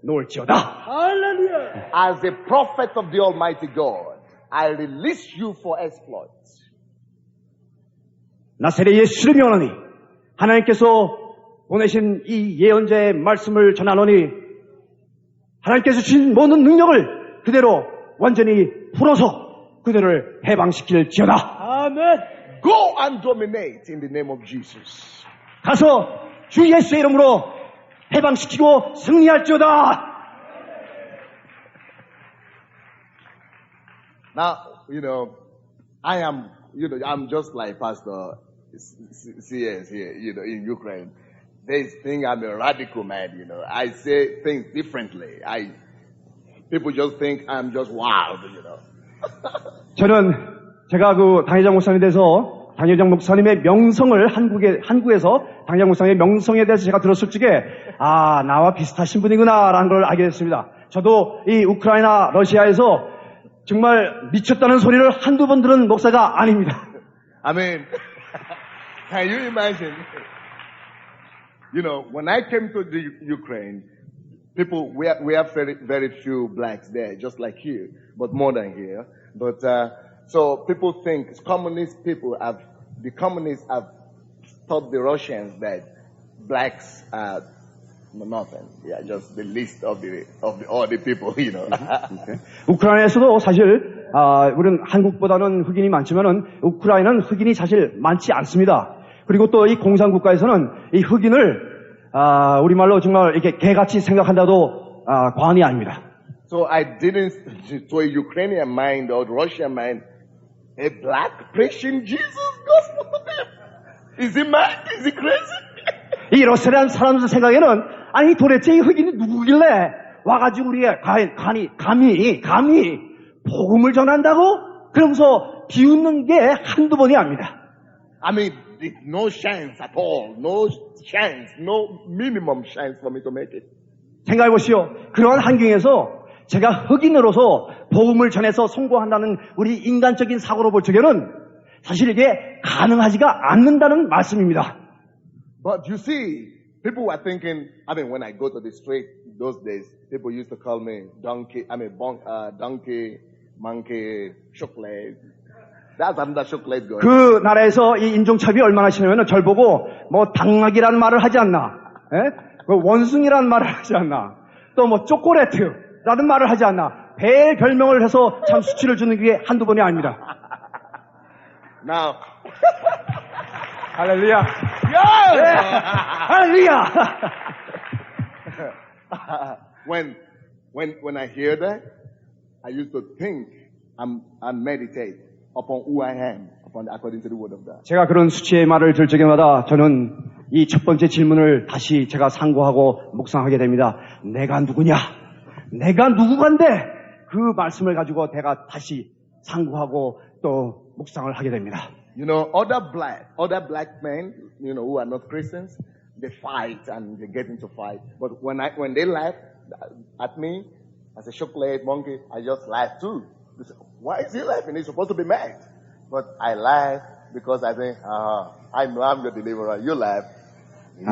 놓을지어다. 할렐루야. As a prophet of the Almighty God, I release you for exploits. 나사렛 예수 이름으로 명하노니 하나님께서 보내신 이 예언자의 말씀을 전하노니 하나님께서 주신 모든 능력을 그대로 완전히 풀어서 그들을 해방시킬지어다. 아멘. Go and dominate in the name of Jesus. 가서 주 예수의 이름으로 해방시키고 승리할지어다. Now, I'm just like Pastor CS here, in Ukraine. They think I'm a radical man, I say things differently. People just think I'm just wild, 저는 제가 그 당회장 목사님에 대해서 당회장 목사님의 명성을 한국에서 당회장 목사님의 명성에 대해서 제가 들었을 적에 나와 비슷하신 분이구나라는 걸 알게 됐습니다. 저도 이 우크라이나 러시아에서 정말 미쳤다는 소리를 한두 번 들은 목사가 아닙니다. I mean, can you imagine? When I came to the Ukraine, we have very, very few blacks there, just like here, but more than here. But, so people think the communists have taught the Russians that blacks are nothing. Yeah, just the list of all the people, Okay. 우크라이나에서도 사실 우리는 한국보다는 흑인이 많지만은 우크라이나는 흑인이 사실 많지 않습니다. 그리고 또 이 공산국가에서는 이 흑인을 우리말로 정말 이렇게 개같이 생각한다도 과언이 아닙니다. So I didn't, to a Ukrainian mind or Russian mind, a black preaching Jesus gospel to them. Is he mad? Is he crazy? 이 러시아라는 사람들 생각에는 아니 도대체 이 흑인이 누구길래 와가지고 우리가 감히 복음을 전한다고? 그러면서 비웃는 게 한두 번이 아닙니다. I mean, no chance at all. No chance. No minimum chance for me to make it. 생각해 보시오. 그러한 환경에서 제가 흑인으로서 복음을 전해서 성공한다는 우리 인간적인 사고로 볼 적에는 사실 이게 가능하지가 않는다는 말씀입니다. But you see, people were thinking, I mean, when I go to the street those days, people used to call me donkey, donkey, monkey, chocolate. That's another chocolate going. 그 나라에서 이 인종차별이 얼마나 심하면 절 보고 뭐 당나귀라는 말을 하지 않나, 그 원숭이라는 말을 하지 않나, 또 뭐 초콜릿라는 말을 하지 않나, 배 별명을 해서 참 수치를 주는 게 한두 번이 아닙니다. Now, 할렐루야. yes! 네. 할렐루야. When I hear that, I used to think and meditate upon who I am, according to the word of God. 제가 그런 수치의 말을 들 적에마다 저는 이 첫 번째 질문을 다시 제가 상고하고 묵상하게 됩니다. 내가 누구냐? 내가 누구간데? 그 말씀을 가지고 내가 다시 상고하고 또 묵상을 하게 됩니다. You know, other black men, you know, who are not Christians, they fight and they get into fight. But when they laugh at me as a chocolate monkey, I just laugh too. They say, why is he laughing? He's supposed to be mad. But I laugh because I think, I know I'm your deliverer. You laugh. You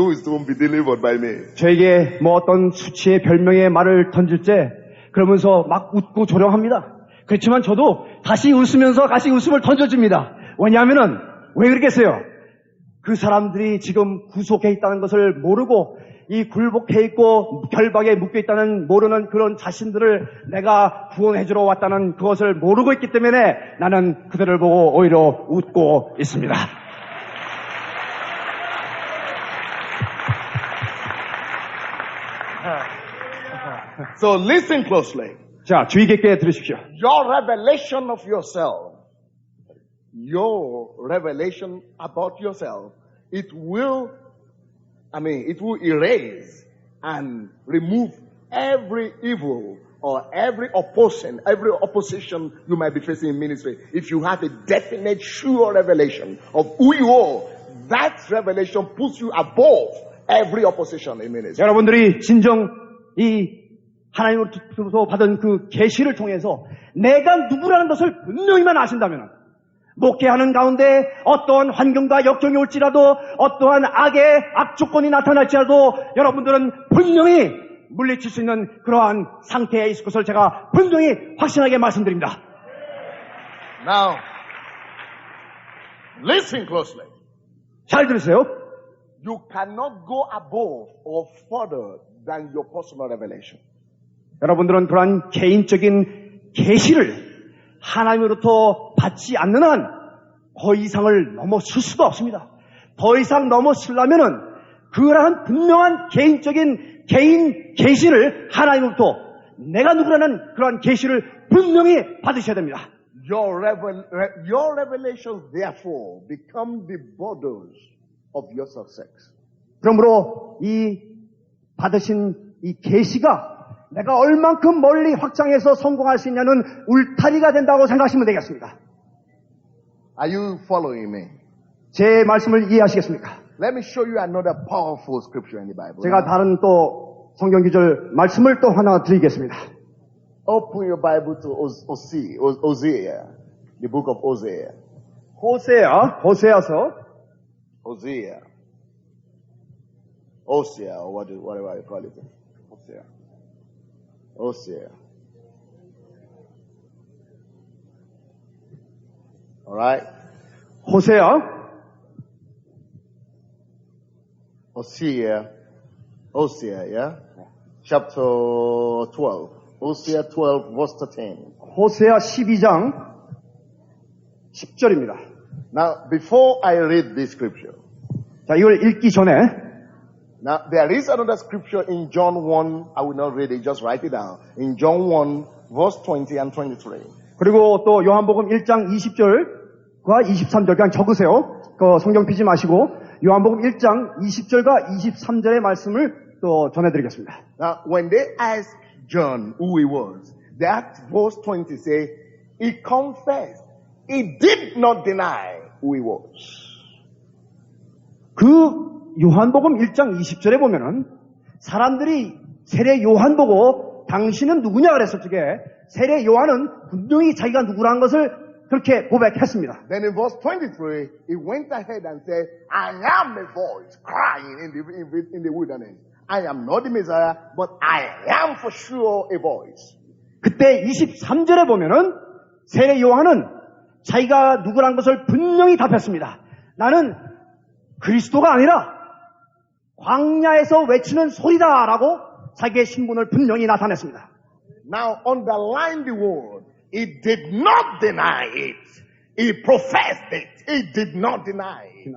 will soon be delivered by me. 저에게 뭐 어떤 수치의 별명의 말을 던질 때 그러면서 막 웃고 조롱합니다. 그렇지만 저도 다시 웃으면서 다시 웃음을 던져줍니다. 왜냐하면은 왜 그러겠어요? 그 사람들이 지금 구속해 있다는 것을 모르고 이 굴복해 있고 결박에 묶여 있다는 모르는 그런 자신들을 내가 구원해주러 왔다는 그것을 모르고 있기 때문에 나는 그들을 보고 오히려 웃고 있습니다. So listen closely. 자, 주의 깊게 들으십시오. Your revelation of yourself, your revelation about yourself, it will erase and remove every evil or every opposition you might be facing in ministry. If you have a definite, sure revelation of who you are, that revelation puts you above every opposition in ministry. 여러분들이 진정 이 하나님으로부터 받은 그 계시를 통해서 내가 누구라는 것을 분명히만 아신다면 목회하는 가운데 어떠한 환경과 역경이 올지라도 어떠한 악의 악조건이 나타날지라도 여러분들은 분명히 물리칠 수 있는 그러한 상태에 있을 것을 제가 분명히 확신하게 말씀드립니다. Now, listen closely. 잘 들으세요. You cannot go above or further than your personal revelation. 여러분들은 그러한 개인적인 계시를 하나님으로부터 받지 않는 한 더 이상을 넘어설 수가 없습니다. 더 이상 넘어서려면은 그러한 분명한 개인적인 개인 계시를 하나님으로부터 내가 누구라는 그러한 계시를 분명히 받으셔야 됩니다. Your revelations therefore become the borders of your success. 그러므로 이 받으신 이 계시가 내가 얼만큼 멀리 확장해서 성공할 수 있냐는 울타리가 된다고 생각하시면 되겠습니다. Are you following me? 제 말씀을 이해하시겠습니까? Let me show you another powerful scripture in the Bible. 제가 다른 또 성경 구절 말씀을 또 하나 드리겠습니다. Open your Bible to Hosea, the book of Hosea. 호세아서 Hosea, or whatever you call it. Hosea. All right. Hosea, yeah? Chapter 12. Hosea 12, verse 13. 호세아 12장 10절입니다. Now, before I read this scripture, 자, 이걸 읽기 전에 now there is another scripture in John 1. I will not read it, just write it down. In John 1, verse 20 and 23. 그리고 또 요한복음 1장 20절과 23절 그냥 적으세요. 그 성경 피지 마시고 요한복음 1장 20절과 23절의 말씀을 또 전해드리겠습니다. Now, when they asked John who he was, that verse 20 say, he confessed. He did not deny who he was. 그 요한복음 1장 20절에 보면은 사람들이 세례 요한 보고 당신은 누구냐 그랬을 적에 세례 요한은 분명히 자기가 누구라는 것을 그렇게 고백했습니다. Then in verse 23, he went ahead and said, I am a voice crying in the wilderness. I am not the Messiah, but I am for sure a voice. 그때 23절에 보면은 세례 요한은 자기가 누구라는 것을 분명히 답했습니다. 나는 그리스도가 아니라 광야에서 외치는 소리다라고 자기의 신분을 분명히 나타냈습니다. Now underline the word. He did not deny it. He professed it. He did not deny it.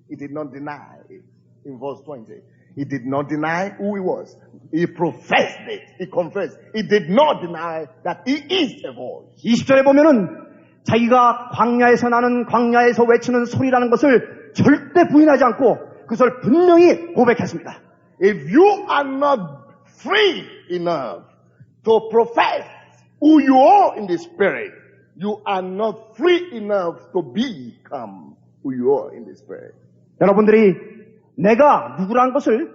He did not deny it. In verse 20. He did not deny who he was. He professed it. He confessed. He did not deny that he is a voice. 20절에 보면은 자기가 광야에서 나는 광야에서 외치는 소리라는 것을 절대 부인하지 않고 그것을 분명히 고백했습니다. If you are not free enough to profess who you are in the spirit, you are not free enough to become who you are in the spirit. 여러분들이 내가 누구라는 것을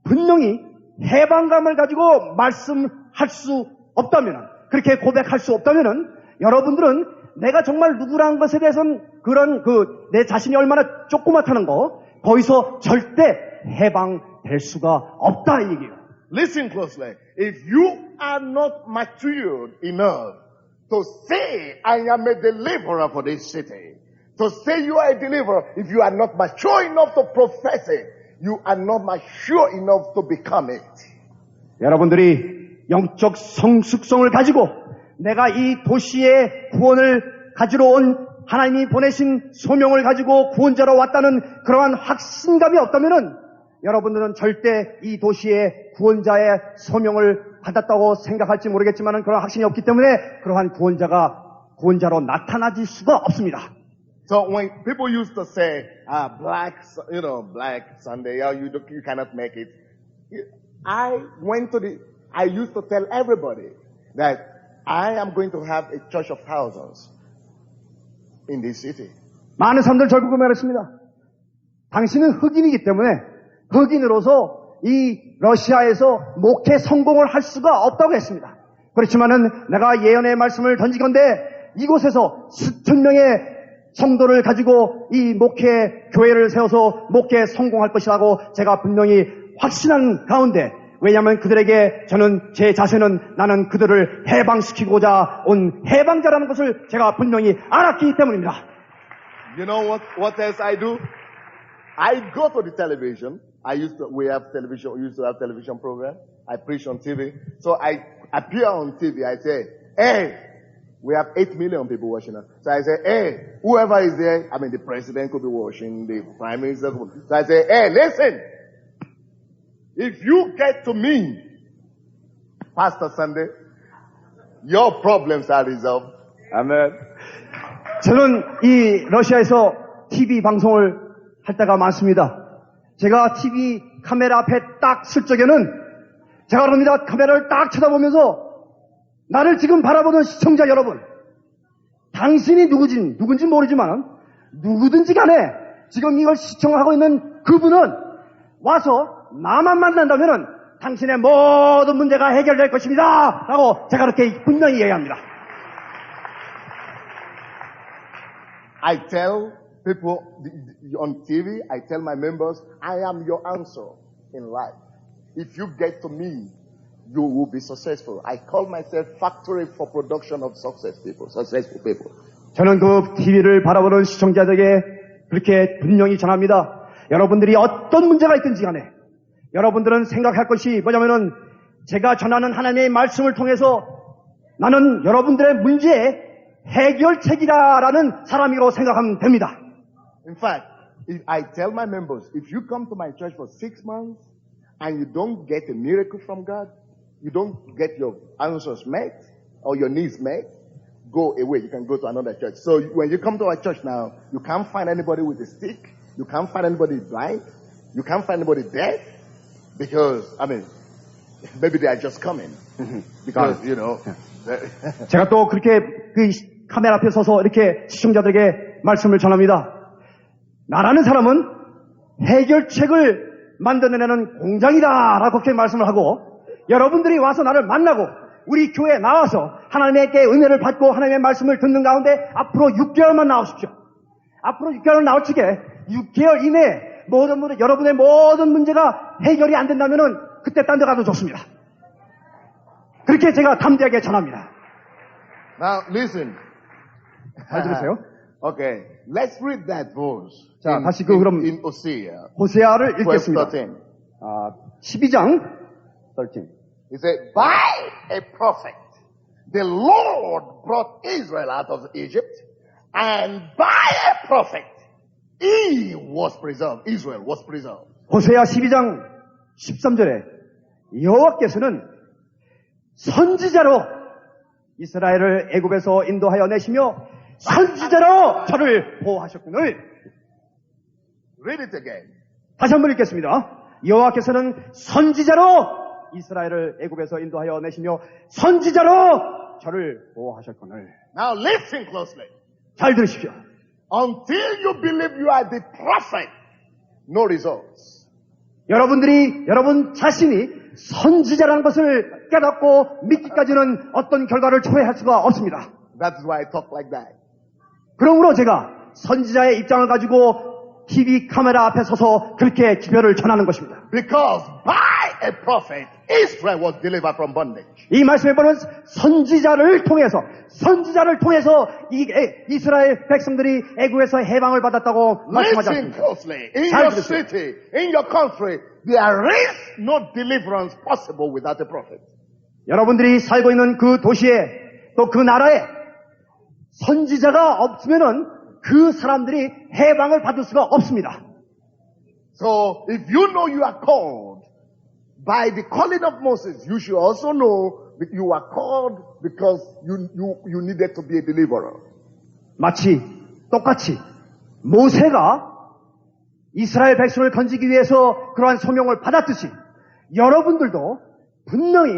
분명히 해방감을 가지고 말씀할 수 없다면, 그렇게 고백할 수 없다면 여러분들은 내가 정말 누구라는 것에 대해서는 그런 내 자신이 얼마나 조그맣다는 거 거기서 절대 해방될 수가 없다 이 얘기예요. Listen closely. If you are not matured enough to say, I am a deliverer for this city, to say you are a deliverer, if you are not mature enough to profess it, you are not mature enough to become it. 여러분들이 영적 성숙성을 가지고 내가 이 도시의 구원을 가지러 온 하나님이 보내신 소명을 가지고 구원자로 왔다는 그러한 확신감이 없다면은 여러분들은 절대 이 도시의 구원자의 소명을 받았다고 생각할지 모르겠지만은 그런 확신이 없기 때문에 그러한 구원자로 나타나질 수가 없습니다. So when people used to say, black Sunday, you cannot make it. I used to tell everybody that I am going to have a church of thousands in this city. 많은 사람들 결국은 말했습니다. 당신은 흑인이기 때문에 흑인으로서 이 러시아에서 목회 성공을 할 수가 없다고 했습니다. 그렇지만은 내가 예언의 말씀을 던지건대 이곳에서 수천 명의 성도를 가지고 이 목회 교회를 세워서 목회 성공할 것이라고 제가 분명히 확신한 가운데 왜냐하면 그들에게 저는 제 자세는 나는 그들을 해방시키고자 온 해방자라는 것을 제가 분명히 알았기 때문입니다. You know what else I do? I go to the television. We used to have television program. I preach on TV. So I appear on TV. I say, hey, we have 8 million people watching us. So I say, hey, whoever is there, the president could be watching, the prime minister could be. So I say, hey, listen. If you get to me, Pastor Sunday, your problems are resolved. 아멘. 저는 이 러시아에서 TV 방송을 할 때가 많습니다. 제가 TV 카메라 앞에 딱 설 적에는 제가 그럽니다. 카메라를 딱 쳐다보면서 나를 지금 바라보는 시청자 여러분, 당신이 누군지 모르지만 누구든지 간에 지금 이걸 시청하고 있는 그분은 와서 나만 만난다면은 당신의 모든 문제가 해결될 것입니다. 라고 제가 그렇게 분명히 얘기합니다. I tell people on TV, I tell my members, I am your answer in life. If you get to me, you will be successful. I call myself factory for production of successful people. 저는 그 TV를 바라보는 시청자들에게 그렇게 분명히 전합니다. 여러분들이 어떤 문제가 있든지 간에 여러분들은 생각할 것이 뭐냐면은 제가 전하는 하나님의 말씀을 통해서 나는 여러분들의 문제의 해결책이라는 사람이라고 생각하면 됩니다. In fact, if I tell my members, if you come to my church for 6 months and you don't get a miracle from God, you don't get your answers met or your needs met, go away. You can go to another church. So when you come to our church now, you can't find anybody with a stick. You can't find anybody blind. You can't find anybody deaf. Because, I mean, maybe they are just coming. Because, you know. 제가 또 그렇게 그 카메라 앞에 서서 이렇게 시청자들에게 말씀을 전합니다. 나라는 사람은 해결책을 만들어내는 공장이다라고 그렇게 말씀을 하고, 여러분들이 와서 나를 만나고 우리 교회에 나와서 하나님께 은혜를 받고 하나님의 말씀을 듣는 가운데 앞으로 6개월만 나오십시오. 앞으로 6개월 나올 적에 6개월 이내에 여러분의 모든 문제가 해결이 안 된다면은 그때 딴 데 가도 좋습니다. 그렇게 제가 담대하게 전합니다. Now listen. 잘 들으세요. Okay, let's read that verse. 자, 다시 그럼 in Hosea. 호세아를 읽겠습니다. 12장 13. He said, by a prophet, the Lord brought Israel out of Egypt, and by a prophet, he was preserved. Israel was preserved. 호세아 12장 13절에 여호와께서는 선지자로 이스라엘을 애굽에서 인도하여 내시며 선지자로 저를 보호하셨거늘. Read it again. 다시 한번 읽겠습니다. 여호와께서는 선지자로 이스라엘을 애굽에서 인도하여 내시며 선지자로 저를 보호하셨거늘. Now listen closely. 잘 들으십시오. Until you believe you are the prophet, no results. 여러분 자신이 선지자라는 것을 깨닫고 믿기까지는 어떤 결과를 초래할 수가 없습니다. That's why I talk like that. 그러므로 제가 선지자의 입장을 가지고 TV 카메라 앞에 서서 그렇게 기별을 전하는 것입니다. Because by a prophet, Israel was delivered from bondage. 이 말씀에 보면 선지자를 통해서 이스라엘 백성들이 애굽에서 해방을 받았다고 말씀하지 Listen 않습니다. closely. In your city, in your country, there is no deliverance possible without a prophet. 여러분들이 살고 있는 그 도시에 또 그 나라에 선지자가 없으면은 그 사람들이 해방을 받을 수가 없습니다. So if you know you are called by the calling of Moses, you should also know that you are called because you needed to be a deliverer. 똑같이 모세가 이스라엘 백성을 건지기 위해서 그러한 소명을 받았듯이 여러분들도 분명히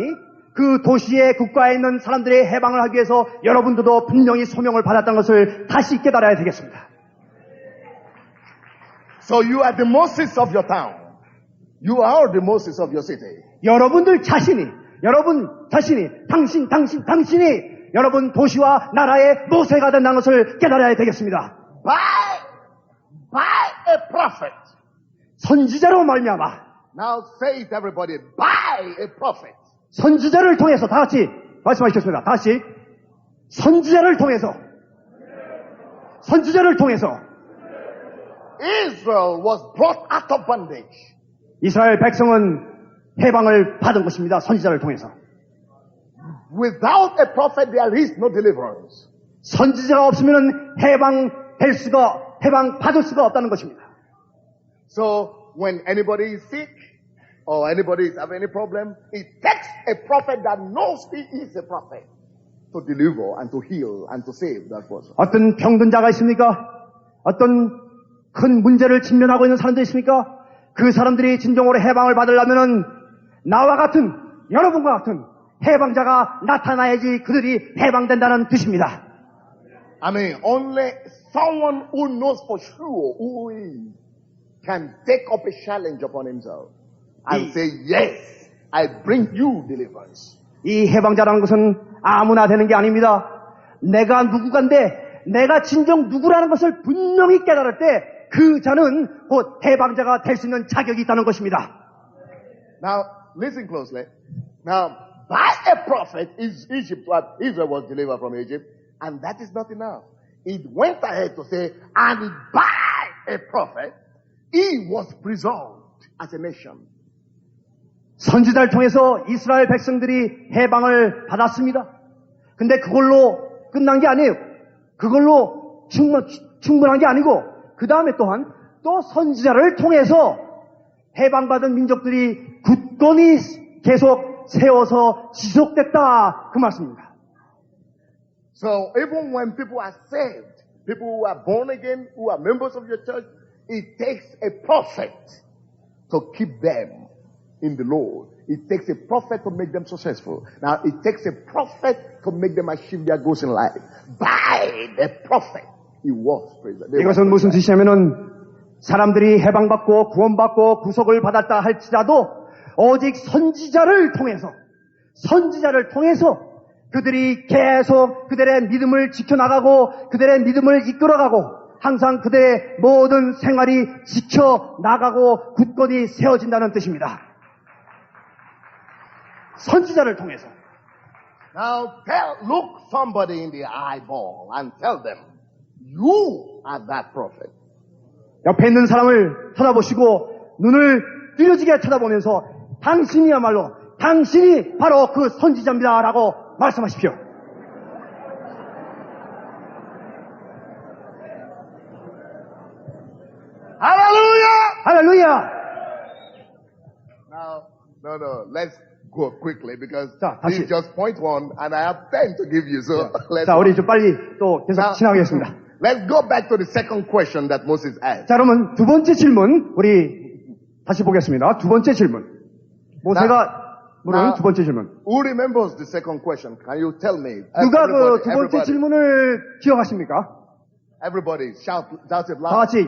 그 도시의 국가에 있는 사람들의 해방을 하기 위해서 여러분들도 분명히 소명을 받았다는 것을 다시 깨달아야 되겠습니다. So you are the Moses of your town. You are the Moses of your city. 여러분 자신이 당신이 여러분 도시와 나라의 모세가 된다는 것을 깨달아야 되겠습니다. By a prophet. 선지자로 말미암아. Now say it everybody. By a prophet. 선지자를 통해서 다 같이 말씀하시겠습니다. 다시 선지자를 통해서 Israel was brought out of bondage. 이스라엘 백성은 해방을 받은 것입니다. 선지자를 통해서. Without a prophet there is no deliverance. 선지자가 없으면 해방 받을 수가 없다는 것입니다. So when anybody is sick or anybody is having any problem, it takes a prophet that knows he is a prophet to deliver and to heal and to save that person. 어떤 병든 자가 있습니까? 어떤 큰 문제를 직면하고 있는 사람들이 있습니까? 그 사람들이 진정으로 해방을 받으려면은 나와 같은 여러분과 같은 해방자가 나타나야지 그들이 해방된다는 뜻입니다. I mean, only someone who knows for sure who he is can take up a challenge upon himself and say, yes, I bring you deliverance. 이 해방자라는 것은 아무나 되는 게 아닙니다. 내가 누구간데 내가 진정 누구라는 것을 분명히 깨달을 때 그 자는 곧 해방자가 될 수 있는 자격이 있다는 것입니다. Now, listen closely. Now, by a prophet, Israel was delivered from Egypt, and that is not enough. It went ahead to say, and by a prophet, he was preserved as a nation. 선지자를 통해서 이스라엘 백성들이 해방을 받았습니다. 근데 그걸로 끝난 게 아니에요. 그걸로 충분한 게 아니고 그 다음에 또한 또 선지자를 통해서 해방받은 민족들이 굳건히 계속 세워서 지속됐다 그 말씀입니다. So even when people are saved, people who are born again, who are members of your church, it takes a prophet to keep them in the Lord. It takes a prophet to make them successful. Now, it takes a prophet to make them achieve their goals in life. By the prophet, he was praised. 이것은 무슨 뜻이냐면은 사람들이 해방받고 구원받고 구속을 받았다 할지라도 오직 선지자를 통해서 그들이 계속 그들의 믿음을 지켜나가고 그들의 믿음을 이끌어가고 항상 그들의 모든 생활이 지켜나가고 굳건히 세워진다는 뜻입니다. 선지자를 통해서. Now look somebody in the eyeball and tell them, you are that prophet. 옆에 있는 사람을 쳐다보시고 눈을 뚫어지게 쳐다보면서 당신이 바로 그 선지자입니다라고 말씀하십시오. Hallelujah! 할렐루야! Now, no, let's go quickly because 자, this 다시. is just point 1 and I have 10 to give you. So let's 자, 우리 좀 빨리 또 계속 Now, 지나가겠습니다. let's go back to the second question that Moses asked. 자, 그러면 두 번째 질문 우리 다시 보겠습니다. 두 번째 질문. 모세가 물은 두 번째 질문. Who remembers the second question? Can you tell me? 누가 그 두 번째 질문을 기억하십니까? Everybody, shout it 다 loud. 같이.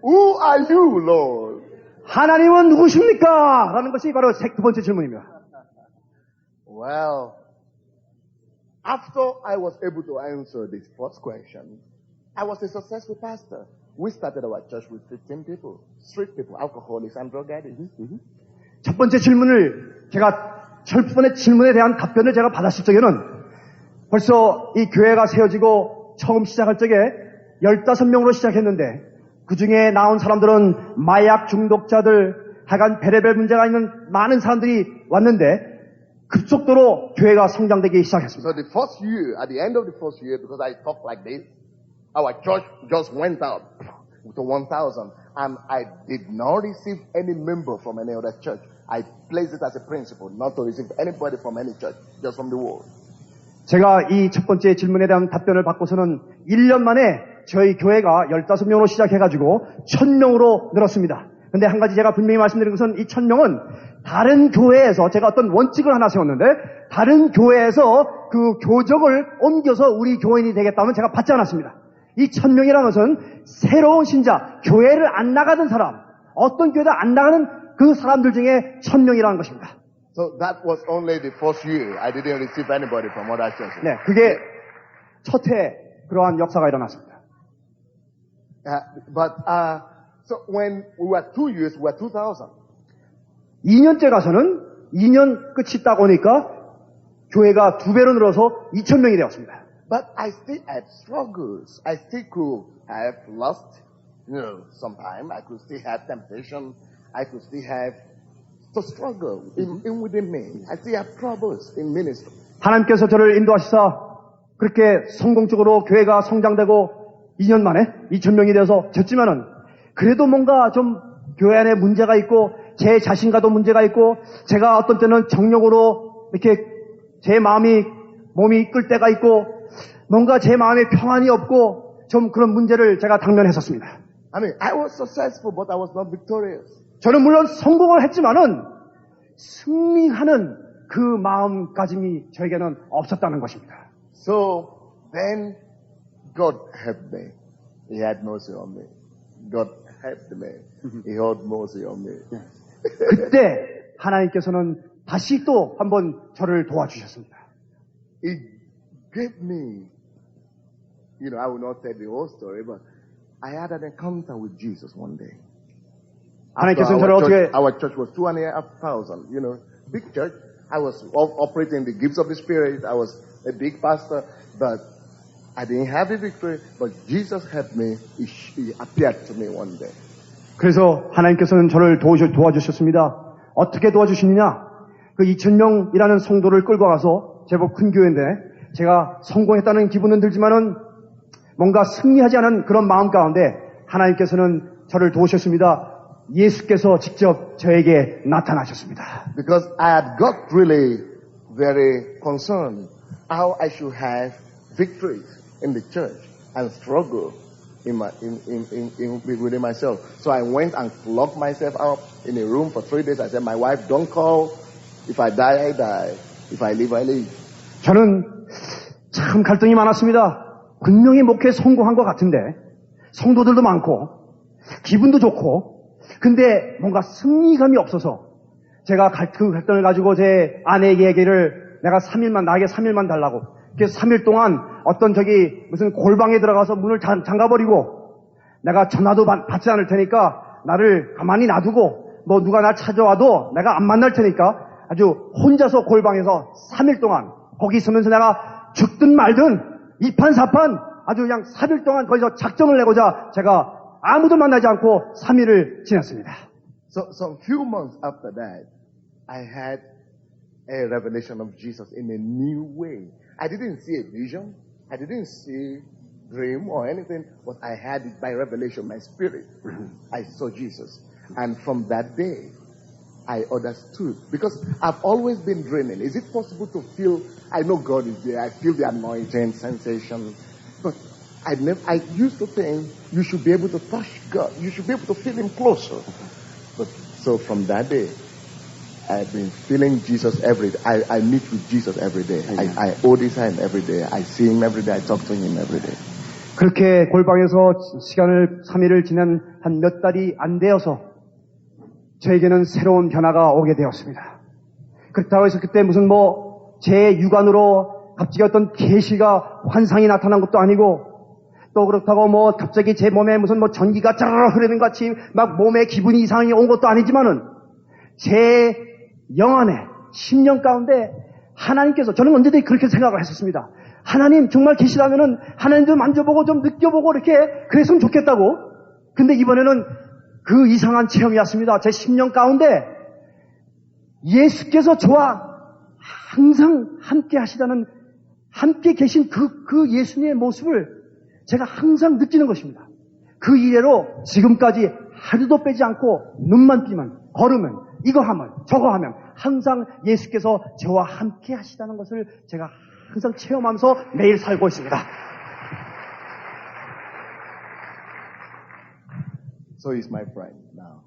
Who are you, Lord? 하나님은 누구십니까? 라는 것이 바로 두 번째 질문입니다. Well, after I was able to answer this first question, I was a successful pastor. We started our church with 15 people, street people, alcoholics and drug addicts. 첫 번째 질문을 첫 번째 질문에 대한 답변을 제가 받았을 적에는 벌써 이 교회가 세워지고 처음 시작할 적에 15명으로 시작했는데 그 중에 나온 사람들은 마약 중독자들, 하여간 별의별 문제가 있는 많은 사람들이 왔는데 급속도로 교회가 성장되기 시작했습니다. So the first year, at the end of the first year, because I talk like this, our church just went out to 1,000 and I did not receive any member from any other church. I placed it as a principle not to receive anybody from any church, just from the world. 제가 이 첫 번째 질문에 대한 답변을 받고서는 1년 만에 저희 교회가 15명으로 시작해가지고 1,000명으로 늘었습니다. 근데 한 가지 제가 분명히 말씀드린 것은 이 1,000명은 다른 교회에서 제가 어떤 원칙을 하나 세웠는데 다른 교회에서 그 교적을 옮겨서 우리 교인이 되겠다면 제가 받지 않았습니다. 이 1,000명이라는 것은 새로운 신자, 교회를 안 나가던 사람, 어떤 교회도 안 나가는 그 사람들 중에 1,000명이라는 것입니다. So that was only the first year. I didn't receive anybody from other churches. 네, 그게 첫 해 그러한 역사가 일어났습니다. So when we were 2 years, we were 2,000. 2년째 가서는 2년 끝이 딱 오니까 교회가 2배로 늘어서 2,000명이 되었습니다. But I still had struggles. I still could have lust. Sometimes I could still have temptation. I could still have to struggle in within me. I still have troubles in ministry. 하나님께서 저를 인도하시사 그렇게 성공적으로 교회가 성장되고 2년 만에 2,000명이 되어서 졌지만은 그래도 뭔가 좀 교회 안에 문제가 있고 제 자신과도 문제가 있고 제가 어떤 때는 정욕으로 이렇게 제 몸이 이끌 때가 있고 뭔가 제 마음에 평안이 없고 좀 그런 문제를 제가 당면했었습니다. I mean, I was successful, but I was not victorious. 저는 물론 성공을 했지만은 승리하는 그 마음가짐이 저에게는 없었다는 것입니다. So then God helped me. He had mercy on me. God helped me. He had mercy on me. 그때 하나님께서는 다시 또 한번 저를 도와주셨습니다. He gave me, I will not tell the whole story, but I had an encounter with Jesus one day. 하나님께서는 저를 어떻게 Our church was 2,500, big church. I was operating the gifts of the Spirit. I was a big pastor, but I didn't have the victory. But Jesus helped me. He appeared to me one day. 그래서 하나님께서는 저를 도와주셨습니다. 어떻게 도와주시느냐? 그 2,000명이라는 성도를 끌고 가서 제법 큰 교회인데 제가 성공했다는 기분은 들지만은 뭔가 승리하지 않은 그런 마음 가운데 하나님께서는 저를 도우셨습니다. 예수께서 직접 저에게 나타나셨습니다. Because I had got really very concerned how I should have victory in the church and struggle within myself. So I went and locked myself up in a room for 3 days. I said, my wife, don't call. If I die, I die. If I live, I live. 저는 참 갈등이 많았습니다. 분명히 목회에 성공한 것 같은데 성도들도 많고 기분도 좋고 근데 뭔가 승리감이 없어서 제가 그 갈등을 가지고 제 아내에게 얘기를 내가 3일만 나에게 3일만 달라고 그래서 3일 동안 어떤 무슨 골방에 들어가서 문을 잠가버리고 내가 전화도 받지 않을 테니까 나를 가만히 놔두고 뭐 누가 날 찾아와도 내가 안 만날 테니까 아주 혼자서 골방에서 3일 동안 거기 있으면서 내가 죽든 말든 이판사판 아주 그냥 3일 동안 거기서 작정을 내고자 제가 아무도 만나지 않고 3일을 지냈습니다. So few months after that, I had a revelation of Jesus in a new way. I didn't see a vision. I didn't see dream or anything, but I had it by revelation, my spirit. I saw Jesus. And from that day, I understood. Because I've always been dreaming. Is it possible to feel, I know God is there, I feel the anointing, sensation, but I used to think you should be able to touch God. You should be able to feel Him closer. But so from that day, I've been feeling Jesus every day. I meet with Jesus every day. I hold His hand every day. I see Him every day. I talk to Him every day. 그렇게 골방에서 시간을 3일을 지낸 한 몇 달이 안 되어서 저에게는 새로운 변화가 오게 되었습니다. 그렇다고 해서 그때 무슨 제 육안으로 갑자기 어떤 계시가 환상이 나타난 것도 아니고 또 그렇다고 갑자기 제 몸에 무슨 전기가 짜르르 흐르는 것 같이 막 몸에 기분이 이상이 온 것도 아니지만은 제 영안에 10년 가운데 하나님께서 저는 언제든지 그렇게 생각을 했었습니다. 하나님 정말 계시다면은 하나님도 만져보고 좀 느껴보고 이렇게 그랬으면 좋겠다고. 근데 이번에는 그 이상한 체험이 왔습니다. 제 10년 가운데 예수께서 저와 항상 함께 하시다는 함께 계신 그 예수님의 모습을 제가 항상 느끼는 것입니다. 그 이래로 지금까지 하루도 빼지 않고 눈만 뜨면 걸으면 이거 하면 저거 하면 항상 예수께서 저와 함께 하시다는 것을 제가 항상 체험하면서 매일 살고 있습니다. So he's my friend now.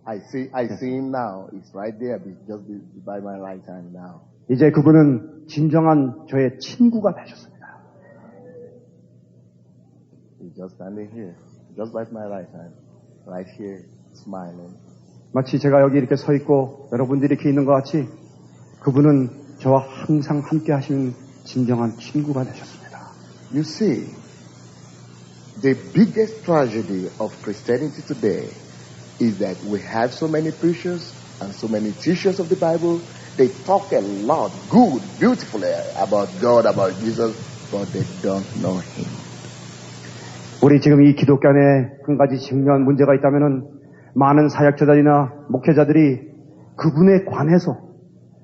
I see him now. He's right there, just by my right hand now. 이제 그분은 진정한 저의 친구가 되셨습니다. He's just standing here, just by my right hand, right here, smiling. 마치 제가 여기 이렇게 서 있고 여러분들이 이렇게 있는 것 같이 그분은 저와 항상 함께 하시는 진정한 친구가 되셨습니다. You see, the biggest tragedy of Christianity today is that we have so many preachers and so many teachers of the Bible. They talk a lot, good, beautifully about God, about Jesus, but they don't know Him. 우리 지금 이 기독교 안에 한 가지 중요한 문제가 있다면은 많은 사역자들이나 목회자들이 그분에 관해서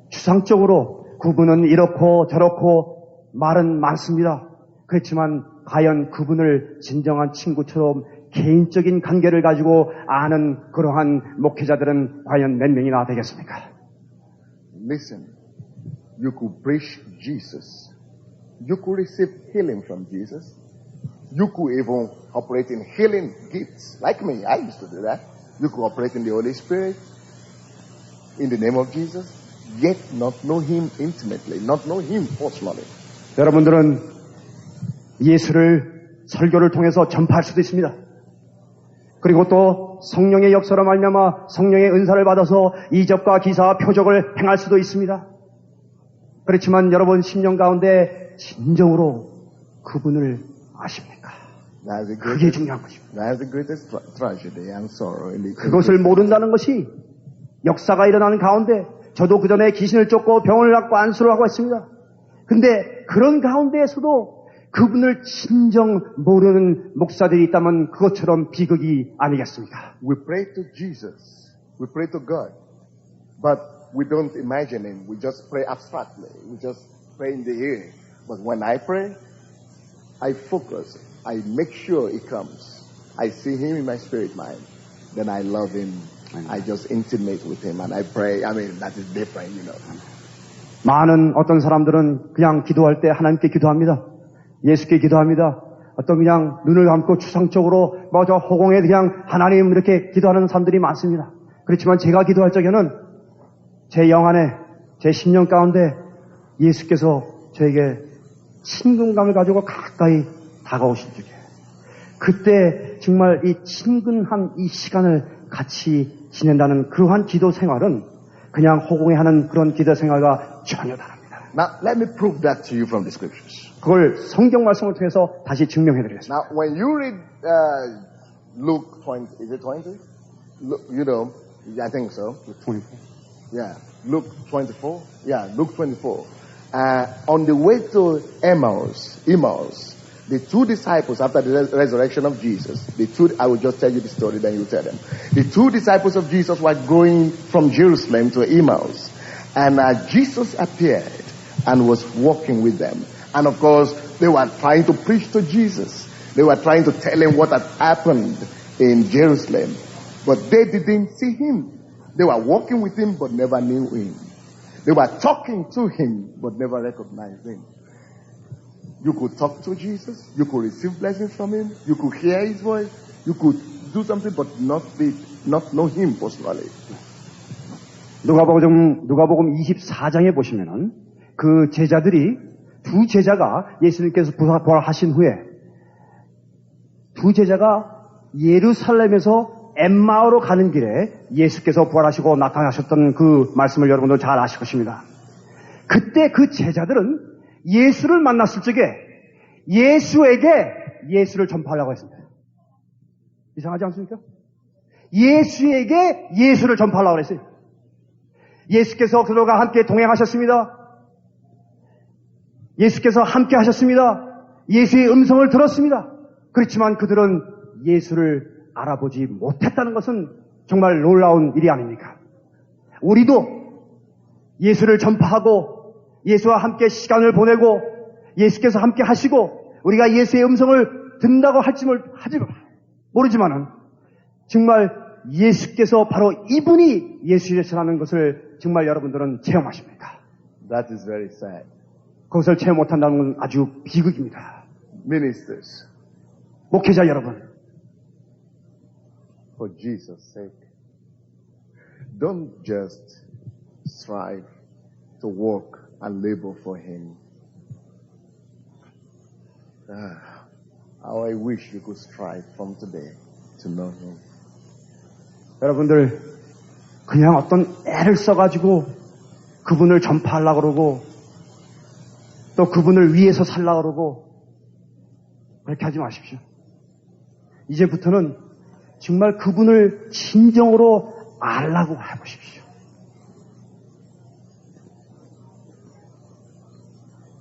추상적으로 그분은 이렇고 저렇고 말은 많습니다. 그렇지만 과연 그분을 진정한 친구처럼 개인적인 관계를 가지고 아는 그러한 목회자들은 과연 몇 명이나 되겠습니까? Listen, you could preach Jesus. You could receive healing from Jesus. You could even operate in healing gifts. Like me, I used to do that. You could operate in the Holy Spirit in the name of Jesus, yet not know Him intimately, not know Him personally. 여러분들은 예수를 설교를 통해서 전파할 수도 있습니다. 그리고 또 성령의 역사로 말미암아 성령의 은사를 받아서 이적과 기사와 표적을 행할 수도 있습니다. 그렇지만 여러분 10년 가운데 진정으로 그분을 아십니까? 그게 중요한 것입니다. That's the greatest tragedy and sorrow in the 그것을 모른다는 것이 역사가 일어나는 가운데 저도 그 전에 귀신을 쫓고 병을 낫고 안수를 하고 했습니다. 근데 그런 가운데에서도 그분을 진정 모르는 목사들이 있다면 그것처럼 비극이 아니겠습니까? We pray to Jesus. We pray to God. But we don't imagine him. We just pray abstractly. We just pray in the air. But when I pray, I focus. I make sure he comes. I see him in my spirit mind. Then I love him. I just intimate with him and I pray. I mean, that is different, you know. 많은 어떤 사람들은 그냥 기도할 때 하나님께 기도합니다. 예수께 기도합니다. 어떤 그냥 눈을 감고 추상적으로 뭐 저 허공에 그냥 하나님 이렇게 기도하는 사람들이 많습니다. 그렇지만 제가 기도할 적에는 제 영 안에, 제 심령 가운데 예수께서 저에게 친근감을 가지고 가까이 다가오실 적에 그때 정말 이 친근한 이 시간을 같이 지낸다는 그러한 기도 생활은 그냥 허공에 하는 그런 기도 생활과 전혀 다릅니다. Now, let me prove that to you from the scriptures. 그걸 성경 말씀을 통해서 다시 증명해드리겠습니다. Now, when you read Luke 20, is it 20? Look, you know, I think so. 24. Yeah, Luke 24. Yeah, Luke 24. On the way to Emmaus, the two disciples, after the resurrection of Jesus, I will just tell you the story, then you tell them. The two disciples of Jesus were going from Jerusalem to Emmaus. And Jesus appeared and was walking with them. And of course, they were trying to preach to Jesus. They were trying to tell him what had happened in Jerusalem. But they didn't see him. They were walking with him, but never knew him. They were talking to him, but never recognized him. You could talk to Jesus. You could receive blessings from him. You could hear his voice. You could do something, but not know him personally. 누가복음 24장에 보시면은 그 제자들이 두 제자가 예수님께서 부활하신 후에 두 제자가 예루살렘에서 엠마오로 가는 길에 예수께서 부활하시고 나타나셨던 그 말씀을 여러분도 잘 아실 것입니다. 그때 그 제자들은 예수를 만났을 적에 예수에게 예수를 전파하려고 했습니다. 이상하지 않습니까? 예수에게 예수를 전파하려고 했어요. 예수께서 그들과 함께 동행하셨습니다. 예수께서 함께 하셨습니다. 예수의 음성을 들었습니다. 그렇지만 그들은 예수를 알아보지 못했다는 것은 정말 놀라운 일이 아닙니까? 우리도 예수를 전파하고 예수와 함께 시간을 보내고 예수께서 함께 하시고 우리가 예수의 음성을 듣는다고 할지 모르지만은 정말 예수께서 바로 이분이 예수라는 것을 정말 여러분들은 체험하십니까? That is very sad. 그것을 체험 못한다는 건 아주 비극입니다. Ministers, 목회자 여러분, for Jesus' sake, don't just strive to work and labor for him. How I wish you could strive from today to know him. 여러분들 그냥 어떤 애를 써가지고 그분을 전파하려고 그러고 또 그분을 위해서 살려고 그러고 그렇게 하지 마십시오. 이제부터는 정말 그분을 진정으로 알라고 해보십시오.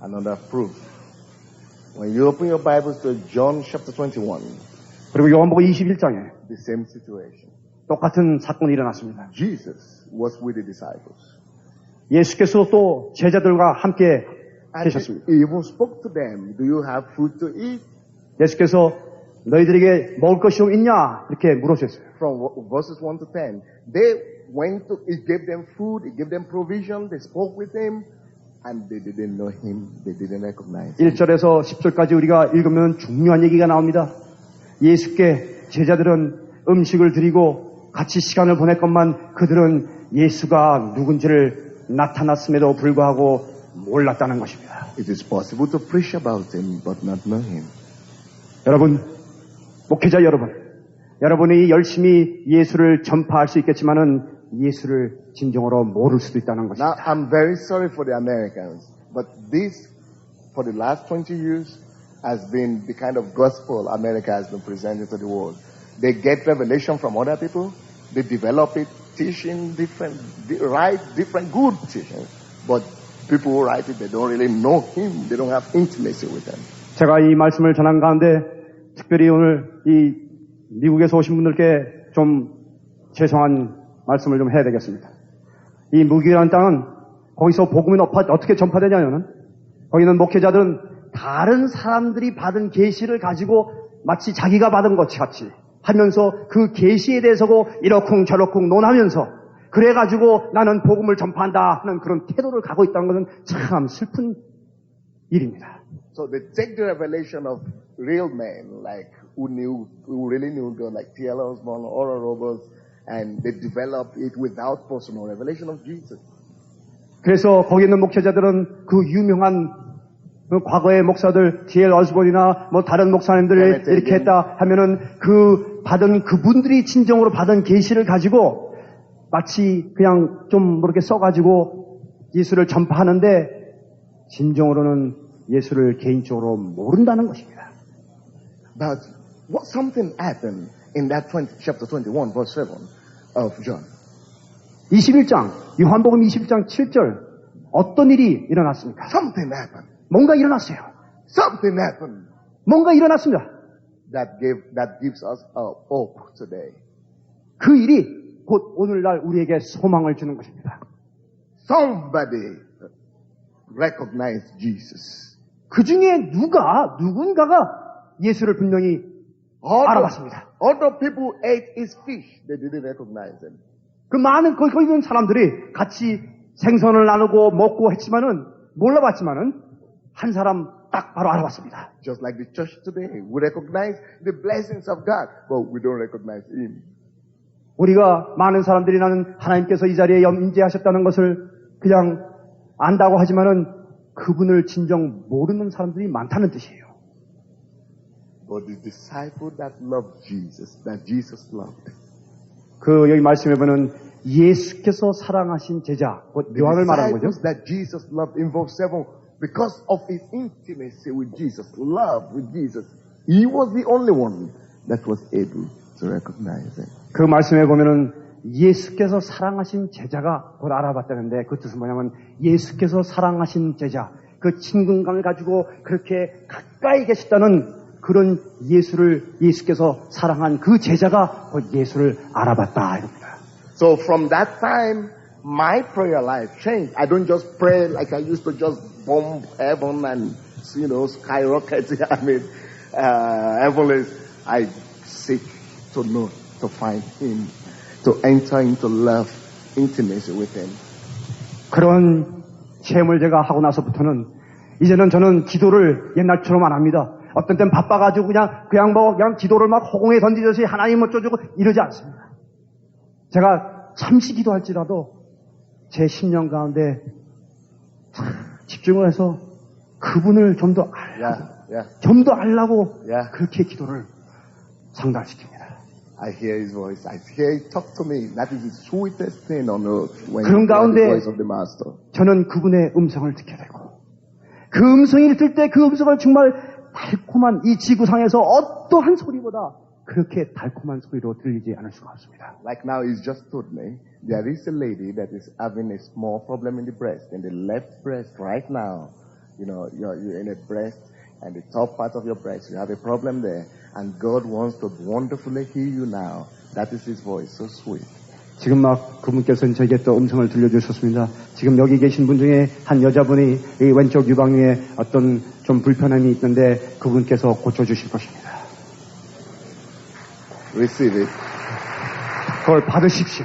Another proof. When you open your Bibles to John chapter 21, 그리고 요한복음 21장에 the same situation. 똑같은 사건이 일어났습니다. Jesus was with the disciples. 예수께서 또 제자들과 함께 계셨습니다. He even spoke to them. Do you have food to eat? 예수께서 너희들에게 먹을 것이 좀 있냐? 이렇게 물으셨어요. From verses 1 to 10. They went to, he gave them food, he gave them provision, they spoke with him, and they didn't know him, they didn't recognize him. 1절에서 10절까지 우리가 읽으면 중요한 얘기가 나옵니다. 예수께 제자들은 음식을 드리고 같이 시간을 보냈건만 그들은 예수가 누군지를 나타났음에도 불구하고 몰랐다는 것입니다. It is possible to preach about him, but not know him. 여러분, 목회자 여러분, 여러분이 열심히 예수를 전파할 수 있겠지만은 예수를 진정으로 모를 수도 있다는 것입니다. Now, I'm very sorry for the Americans, but this, for the last 20 years, has been the kind of gospel America has been presenting to the world. They get revelation from other people, they develop it, teaching different, write different good teachings, but people who write it, they don't really know him, they don't have intimacy with him. 제가 이 말씀을 전한 가운데 특별히 오늘 이 미국에서 오신 분들께 좀 죄송한 말씀을 좀 해야 되겠습니다. 이 무교라는 땅은 거기서 복음이 어떻게 전파되냐면은 거기는 목회자들은 다른 사람들이 받은 계시를 가지고 마치 자기가 받은 것 같이 하면서 그 계시에 대해서고 이러쿵저러쿵 논하면서 그래가지고 나는 복음을 전파한다 하는 그런 태도를 갖고 있다는 것은 참 슬픈 일입니다. So they take the revelation of real men, like who really knew God, like T.L. Osborne, Oral Roberts, and they develop it without personal revelation of Jesus. 그래서 거기 있는 목회자들은 그 유명한 그 과거의 목사들, T.L. 오스본이나 뭐 다른 목사님들이 이렇게 했다 하면은 그 받은 그분들이 진정으로 받은 계시를 가지고 마치 그냥 좀 이렇게 써가지고 예수를 전파하는데 진정으로는 예수를 개인적으로 모른다는 것입니다. But what something happened in that chapter 21, verse 7 of John? 21장, 요한복음 21장 7절 어떤 일이 일어났습니까? Something happened. 뭔가 일어났어요. Something happened. 뭔가 일어났습니다. That gives us hope today. 그 일이 곧 오늘날 우리에게 소망을 주는 것입니다. Somebody recognized Jesus. 그 중에 누군가가 예수를 분명히 알아봤습니다. Other people ate his fish. They didn't recognize him. 그 많은 거기 있는 사람들이 같이 생선을 나누고 먹고 했지만은 몰라봤지만은 한 사람 딱 바로 알아봤습니다. Just like the church today, we recognize the blessings of God, but we don't recognize Him. 우리가 많은 사람들이 나는 하나님께서 이 자리에 임재하셨다는 것을 그냥 안다고 하지만은 그분을 진정 모르는 사람들이 많다는 뜻이에요. But the disciple that loved Jesus, that Jesus loved. 그 여기 말씀해 보면 예수께서 사랑하신 제자, 요한을 말하는 거죠. That Jesus loved in verse 7, because of his intimacy with Jesus, love with Jesus, he was the only one that was able to recognize him. 그 말씀에 보면은 예수께서 사랑하신 제자가 곧 알아봤다는데 그 뜻은 뭐냐면 예수께서 사랑하신 제자, 그 친근감을 가지고 그렇게 가까이 계셨다는 그런 예수께서 사랑한 그 제자가 곧 예수를 알아봤다 이겁니다. So from that time, my prayer life changed. I don't just pray like I used to just bomb heaven and, skyrocket. Heavenly. I seek to know, to find Him, to enter into love, intimacy with Him. 그런 체험을 제가 하고 나서부터는 이제는 저는 기도를 옛날처럼 안 합니다. 어떤 땐 바빠가지고 그냥 기도를 막 허공에 던지듯이 하나님 어쩌고 이러지 않습니다. 제가 잠시 기도할지라도 제 심령 가운데 집중을 해서 그분을 좀 더 알라고 그렇게 기도를 상달시킵니다. I hear His voice. I hear He talk to me. That is the sweetest thing on earth when 그런 you hear 가운데 the voice of the Master. 저는 그분의 음성을 듣게 되고 그 음성이 들을 때 그 음성을 정말 달콤한 이 지구상에서 어떠한 소리보다 그렇게 달콤한 소리로 들리지 않을 수가 없습니다. Like now, He's just told me there is a lady that is having a small problem in the breast, in the left breast right now. You're in a breast and the top part of your breast. You have a problem there, and God wants to wonderfully heal you now. That is His voice, so sweet. 지금 막 그분께서는 저에게 또 음성을 들려주셨습니다. 지금 여기 계신 분 중에 한 여자분이 이 왼쪽 유방위에 어떤 좀 불편함이 있는데 그분께서 고쳐주실 것입니다. Receive it. 그걸 받으십시오.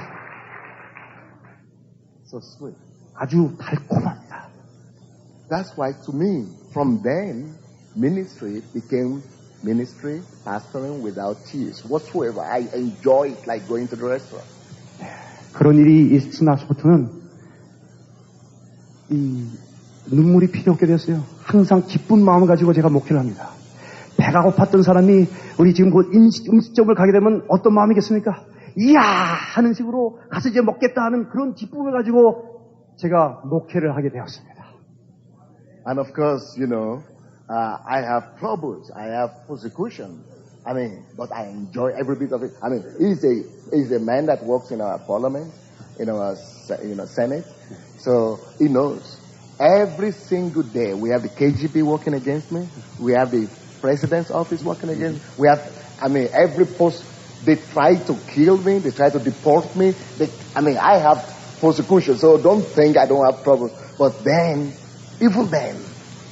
So sweet. 아주 달콤합니다. That's why to me, from then, ministry became ministry, pastoring without tears whatsoever. I enjoy it like going to the restaurant. 그런 일이 있고 나서부터는 이 눈물이 필요 없게 됐어요. 항상 기쁜 마음을 가지고 제가 목회를 합니다. 배가 고팠던 사람이 우리 지금 곧 음식점을 가게 되면 어떤 마음이겠습니까? 이야 하는 식으로 가서 이제 먹겠다 하는 그런 기쁨을 가지고 제가 목회를 하게 되었습니다. And of course, I have troubles. I have persecution. But I enjoy every bit of it. He's a man that works in our parliament, in our Senate. So he knows. Every single day we have the KGB working against me. We have the president's office working against me. We have, every post, they try to kill me. They try to deport me. I have persecution, so don't think I don't have problems. But then, even then,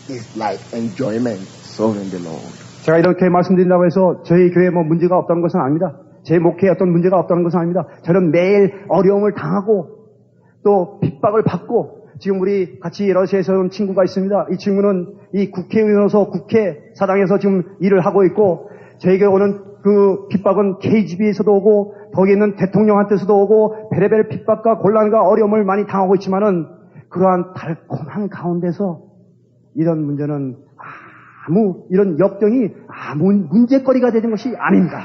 it's like enjoyment, serving the Lord. 제가 이렇게 말씀드린다고 해서 저희 교회에 뭐 문제가 없다는 것은 아닙니다. 제 목회에 어떤 문제가 없다는 것은 아닙니다. 저는 매일 어려움을 당하고 또 핍박을 받고 지금 우리 같이 러시아에서 온 친구가 있습니다. 이 친구는 이 국회의원으로서 국회 사당에서 지금 일을 하고 있고 저에게 오는 그 핍박은 KGB에서도 오고 거기 있는 대통령한테서도 오고 베레벨 핍박과 곤란과 어려움을 많이 당하고 있지만은 그러한 달콤한 가운데서 이런 문제는 이런 역경이 아무 문제거리가 되는 것이 아닙니다.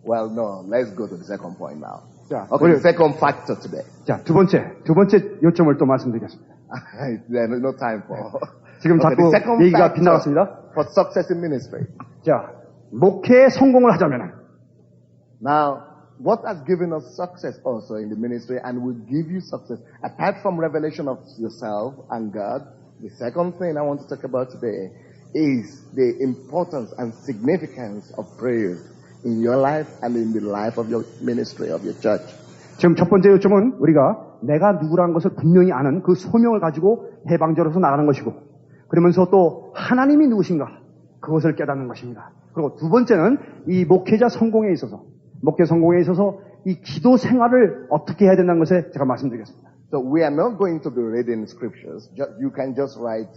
Well, no, let's go to the second point now. 자, Okay, the second factor today. 자, 두 번째 요점을 또 말씀드리겠습니다. There's no time for. 지금 Okay, 자꾸 the second 얘기가 factor 빗나갔습니다. for success in ministry. 자, 목회에 성공을 하자면은 Now, what has given us success also in the ministry and will give you success, apart from revelation of yourself and God, the second thing I want to talk about today is the importance and significance of prayer in your life and in the life of your ministry, of your church. 지금 첫 번째 요점은 우리가 내가 누구라는 것을 분명히 아는 그 소명을 가지고 해방자로서 나가는 것이고 그러면서 또 하나님이 누구신가 그것을 깨닫는 것입니다. 그리고 두 번째는 이 목회 성공에 있어서 이 기도 생활을 어떻게 해야 된다는 것에 제가 말씀드리겠습니다. So we are not going to be reading scriptures. You can just write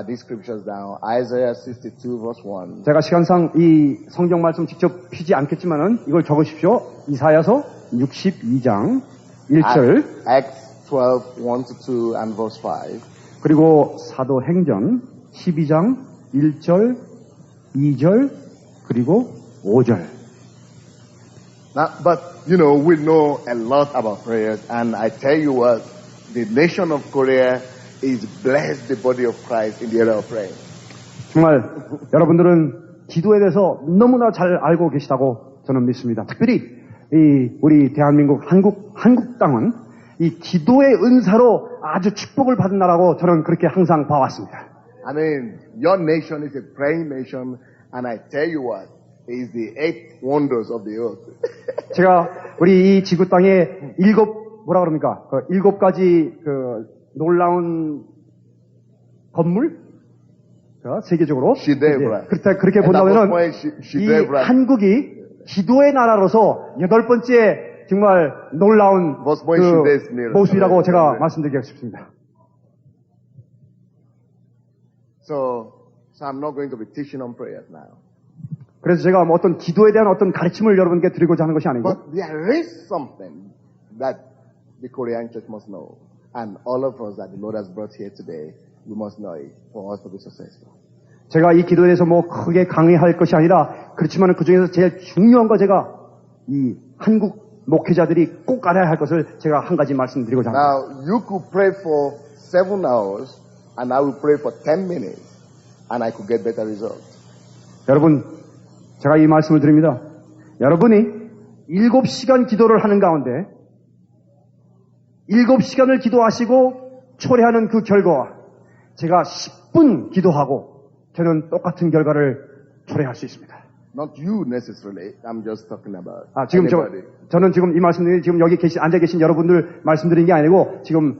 these scriptures down. Isaiah 62 verse 1. 제가 시간상 이 성경 말씀 직접 피지 않겠지만은 이걸 적으십시오. 이사야서 62장 1절. Acts 12, 1-2 and verse 5. 그리고 사도행전 12장 1절, 2절, 그리고 5절. Now, but, we know a lot about prayers, and I tell you what, the nation of Korea is blessed the body of Christ in the area of prayer. 정말 여러분들은 기도에 대해서 너무나 잘 알고 계시다고 저는 믿습니다. 특별히 우리 대한민국 한국 땅은 이 기도의 은사로 아주 축복을 받은 나라고 저는 그렇게 항상 봐왔습니다. I mean, your nation is a praying nation, and I tell you what, is the 8 wonders of the earth. 제가 우리 이 지구 땅에 7 가지 놀라운 건물 세계적으로 그렇게 본다면은 이 한국이 기도의 나라로서 8번째 정말 놀라운 모습이라고 제가 말씀드리고 싶습니다. So I'm not going to be teaching on prayers now. 그래서 제가 어떤 기도에 대한 어떤 가르침을 여러분께 드리고자 하는 것이 아니고 But there is something that the Korean church must know. And all of us that the Lord has brought here today, we must know it for us to be successful. 제가 이 기도에 대해서 크게 강의할 것이 아니라 그렇지만 그 중에서 제일 중요한 거 제가 이 한국 목회자들이 꼭 알아야 할 것을 제가 한 가지 말씀드리고자 합니다. Now, you could pray for 7 hours and I will pray for 10 minutes and I could get better results. 여러분, 제가 이 말씀을 드립니다. 여러분이 7시간 기도를 하는 가운데 7시간을 기도하시고 초래하는 그 결과와 제가 10분 기도하고 저는 똑같은 결과를 초래할 수 있습니다. Not you necessarily. I'm just talking about. 지금 저는 지금 이 말씀드린 지금 여기 앉아 계신 여러분들 말씀드린 게 아니고 지금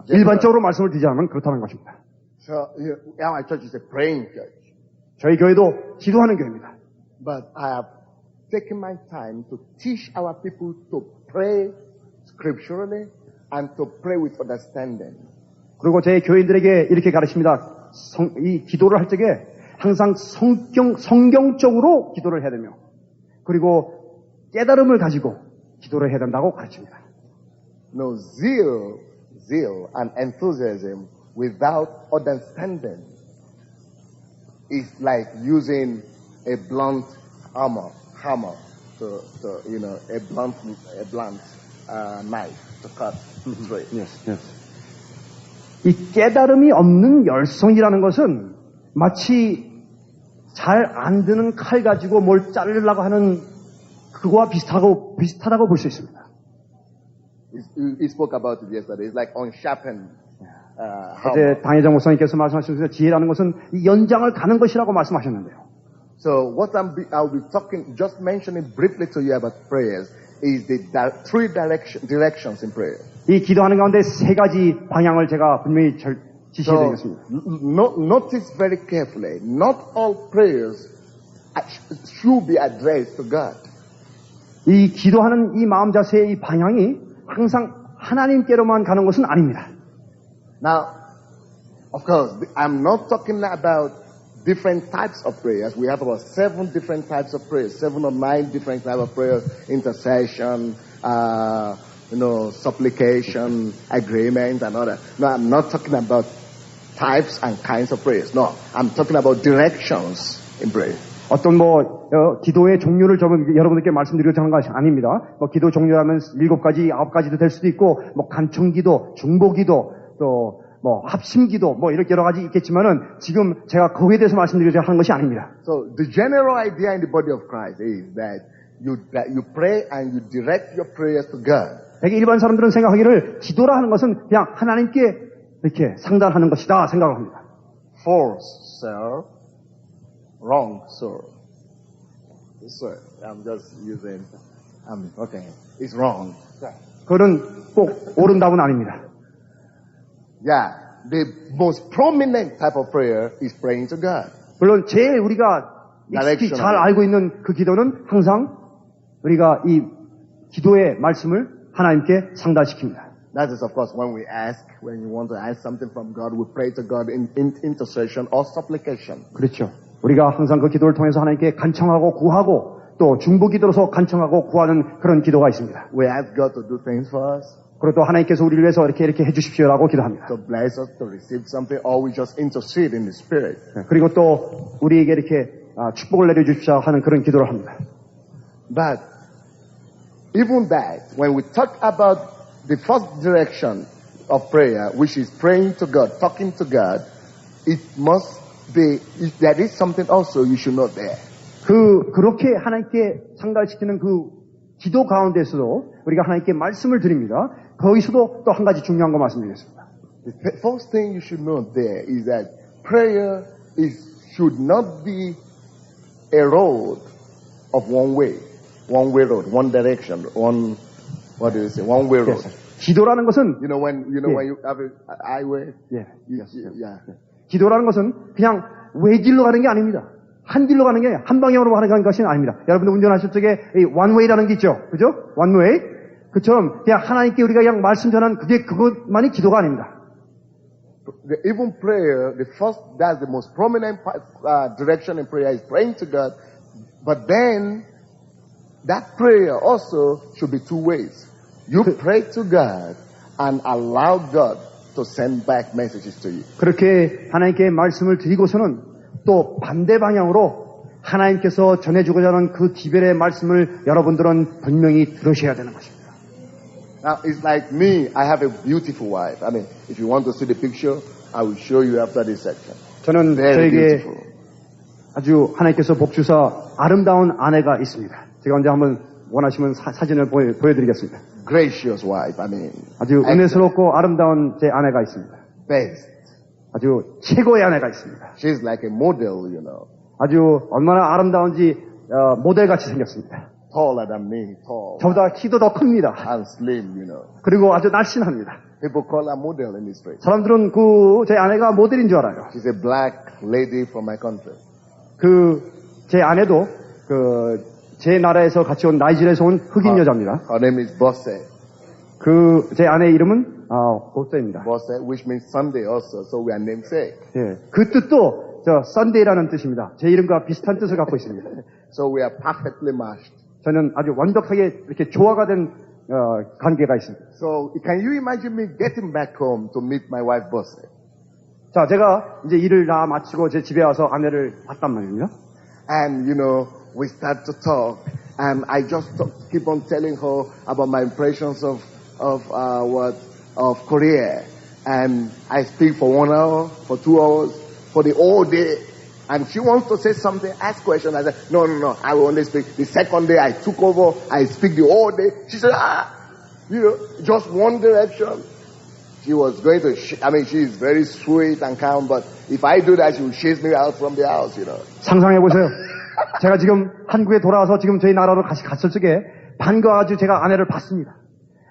일반적으로 말씀을 드리자면 그렇다는 것입니다. So our church is a praying church. 저희 교회도 기도하는 교회입니다. But I have taken my time to teach our people to pray scripturally and to pray with understanding. 그리고 제 교인들에게 이렇게 가르칩니다. 이 기도를 할 적에 항상 성경적으로 기도를 해야 되며 그리고 깨달음을 가지고 기도를 해야 된다고 가르칩니다. No, zeal and enthusiasm without understanding is like using a blunt hammer to a blunt knife to cut straight. Yes. 이 깨달음이 없는 열성이라는 것은 마치 잘 안 드는 칼 가지고 뭘 자르려고 하는 그거와 비슷하다고 볼 수 있습니다. He spoke about it yesterday. It's like unsharpened 어제 당회장 목사님께서 말씀하셨는데 지혜라는 것은 이 연장을 가는 것이라고 말씀하셨는데요. So what I'll be talking, just mentioning briefly to you about prayers is the three directions in prayer. 이 기도하는 가운데 세 가지 방향을 제가 분명히 지시해드리겠습니다. Notice very carefully, not all prayers should be addressed to God. 이 기도하는 이 마음 자세의 이 방향이 항상 하나님께로만 가는 것은 아닙니다. Now, of course, I'm not talking about different types of prayers. We have about 7 different types of prayers, 7 or 9 different types of prayers, intercession, supplication, agreement, and all that. No, I'm not talking about types and kinds of prayers. No, I'm talking about directions in prayer. 어떤 기도의 종류를 여러분들께 말씀드리려고 하는 것이 아닙니다. 기도 종류라면 7가지, 9가지도 될 수도 있고, 간청기도, 중보기도, 또, 합심기도, 이렇게 여러 가지 있겠지만은, 지금 제가 거기에 대해서 말씀드리려고 하는 것이 아닙니다. So, the general idea in the body of Christ is that you pray and you direct your prayers to God. 되게 일반 사람들은 생각하기를 기도라 하는 것은 그냥 하나님께 이렇게 상달하는 것이다 생각을 합니다. False, sir. Wrong, sir. Sir, I'm just using. Okay, it's wrong. 그건 꼭 옳은 답은 아닙니다. Yeah, the most prominent type of prayer is praying to God. 물론 제일 우리가 익숙히 잘 알고 있는 그 기도는 항상 우리가 이 기도의 말씀을 하나님께 상달시킵니다. That is, of course, when you want to ask something from God, we pray to God in intercession or supplication. 그렇죠. 우리가 항상 그 기도를 통해서 하나님께 간청하고 구하고 또 중보기도로서 간청하고 구하는 그런 기도가 있습니다. We ask God to do things for us. 그리고 또 하나님께서 우리를 위해서 이렇게 해주십시오라고 기도합니다. To bless us, to receive something, or we just intercede in the Spirit. 그리고 또 우리에게 이렇게 축복을 내려주십시오 하는 그런 기도를 합니다. But even that, when we talk about the first direction of prayer, which is praying to God, talking to God, there is something also you should know there. 그렇게 하나님께 상달시키는 그 기도 가운데서도 우리가 하나님께 말씀을 드립니다. 거기서도 또 한 가지 중요한 거 말씀드리겠습니다. The first thing you should know there is that prayer should not be a road of one way road, one direction, one way road. 기도라는 것은 when you have a highway. 기도라는 것은 그냥 외길로 가는 게 아닙니다. 한 길로 가는 게 아니라 한 방향으로 가는 것이 아닙니다. 여러분들 운전하실 적에 이 원웨이라는 게 있죠. 그죠? 원웨이. 그처럼 그냥 하나님께 우리가 그냥 말씀 전하는 그것만이 기도가 아닙니다. Even prayer, that's the most prominent direction in prayer is praying to God. But then, that prayer also should be 2 ways. You pray to God and allow God to send back messages to you. 그렇게 하나님께 말씀을 드리고서는 또 반대 방향으로 하나님께서 전해주고자 하는 그 기별의 말씀을 여러분들은 분명히 들으셔야 되는 것입니다. Now, it's like me. I have a beautiful wife. I mean, if you want to see the picture, I will show you after this section. 저는 저에게 아주 하나님께서 복주사 아름다운 아내가 있습니다. 제가 언제 한번 원하시면 사진을 보여드리겠습니다. Gracious wife. I mean, 아주 은혜스럽고 아름다운 제 아내가 있습니다. Best. 아주 최고의 아내가 있습니다. She's like a model, 아주 얼마나 아름다운지 모델같이 생겼습니다. Taller than me, tall. 저보다 키도 더 큽니다. And slim, 그리고 아주 날씬합니다. People call her model in this place. 사람들은 제 아내가 모델인 줄 알아요. She's a black lady from my country. 제 아내도 제 나라에서 같이 온 나이지리아에서 온 흑인 여자입니다. Her name is Bosse. 제 아내의 이름은 보세입니다. Bosse, which means Sunday also, so we are namesake. 예, 그 뜻도 Sunday라는 뜻입니다. 제 이름과 비슷한 뜻을 갖고 있습니다. So we are perfectly matched. 저는 아주 완벽하게 이렇게 조화가 된 관계가 있습니다. So can you imagine me getting back home to meet my wife Bosse? 자, 제가 이제 일을 다 마치고 제 집에 와서 아내를 봤단 말입니다. And we start to talk, and I just keep on telling her about my impressions of Korea, and I speak for 1 hour, for 2 hours, for the whole day. And she wants to say something, ask questions. I said, no, I will only speak. The second day I took over, I speak the whole day. She said, just one direction. she was going to, she is very sweet and calm, but if I do that, she will chase me out from the house, you know. 상상해보세요. 제가 지금 한국에 돌아와서 지금 저희 나라로 갔을 적에 반가워가지고 제가 아내를 봤습니다.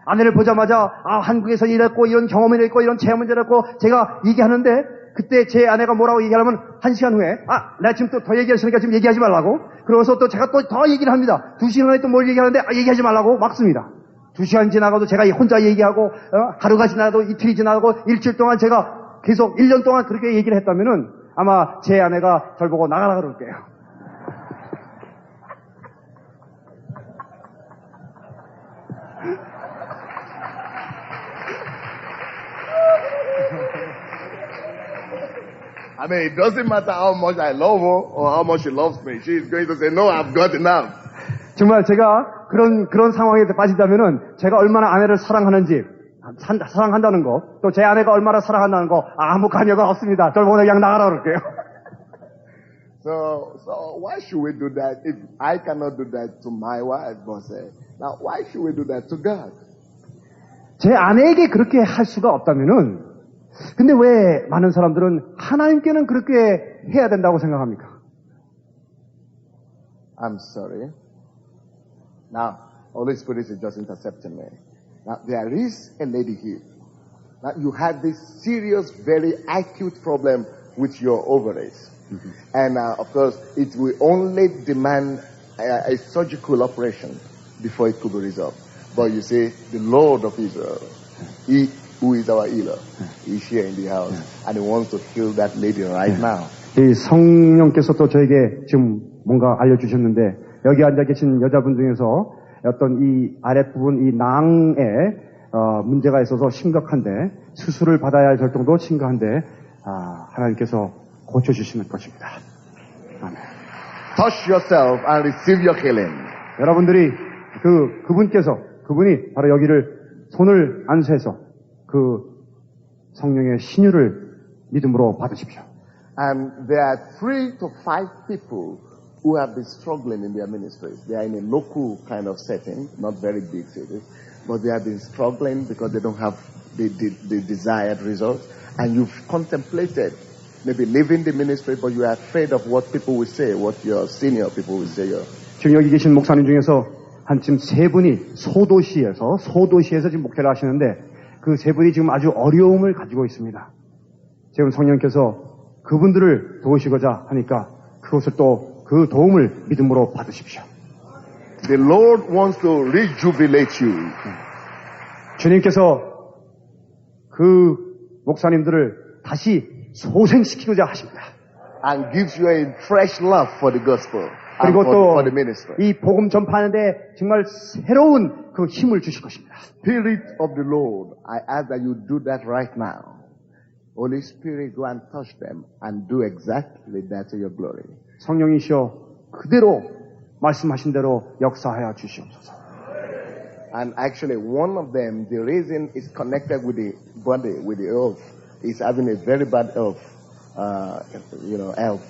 아내를 보자마자, 한국에서 이랬고, 이런 경험이 있고, 이런 체험이 있고, 제가 얘기하는데, 그때 제 아내가 뭐라고 얘기하면, 1시간 후에, 내가 지금 또 더 얘기했으니까 지금 얘기하지 말라고. 그러고서 또 제가 또 더 얘기를 합니다. 2시간 후에 또 뭘 얘기하는데, 얘기하지 말라고 막습니다. 2시간 지나가도 제가 혼자 얘기하고, 하루가 지나도 이틀이 지나고, 일주일 동안 제가 계속 1년 동안 그렇게 얘기를 했다면은, 아마 제 아내가 절 보고 나가라 그럴 거예요. It doesn't matter how much I love her or how much she loves me. She's going to say, no, I've got enough. 정말 제가 그런 상황에 빠지다면은 제가 얼마나 아내를 사랑하는지, 사랑한다는 거, 또 제 아내가 얼마나 사랑한다는 거, 아무 관여가 없습니다. 저를 보고 그냥 나가라 그럴게요. So why should we do that if I cannot do that to my wife, boss? Now, why should we do that to God? 제 아내에게 그렇게 할 수가 없다면은, 근데 왜 많은 사람들은 하나님께는 그렇게 해야 된다고 생각합니까? I'm sorry. Now, Holy Spirit is just intercepting me. Now, there is a lady here. Now, you have this serious, very acute problem with your ovaries. Mm-hmm. And, of course, it will only demand a surgical operation before it could be resolved. But you see, the Lord of Israel, He who is our healer, is here in the house, and He wants to heal that lady right now. 이 성령께서 또 저에게 지금 뭔가 알려주셨는데, 여기 앉아 계신 여자분 중에서 어떤 이 아랫부분, 이 낭에 문제가 있어서 심각한데, 수술을 받아야 할 정도 심각한데, 하나님께서 고쳐주시는 것입니다. 아멘. Touch yourself and receive your healing. 여러분들이 그분이 바로 여기를 손을 안수해서 그 성령의 신유를 믿음으로 받으십시오. And there are 3 to 5 people who have been struggling in their ministries. They are in a local kind of setting, not very big cities, but they have been struggling because they don't have the desired results. And you've contemplated maybe leaving the ministry, but you are afraid of what people will say, what your senior people will say. 지금 여기 계신 목사님 중에서 지금 3분이 소도시에서 지금 목회를 하시는데, 그 3분이 지금 아주 어려움을 가지고 있습니다. 지금 성령께서 그분들을 도우시고자 하니까 그것을 또 그 도움을 믿음으로 받으십시오. The Lord wants to rejuvenate you. 주님께서 그 목사님들을 다시 소생시키고자 하십니다. And gives you a fresh love for the gospel. 그리고 또 for the ministry. 이 복음 전파하는데 정말 새로운 그 힘을 주실 것입니다. Spirit of the Lord, I ask that you do that right now. Holy Spirit, go and touch them and do exactly that to your glory. 성령이시여 그대로 말씀하신 대로 역사하여 주시옵소서. And actually, one of them, the reason is connected with the body, with the earth, is having a very bad health, health.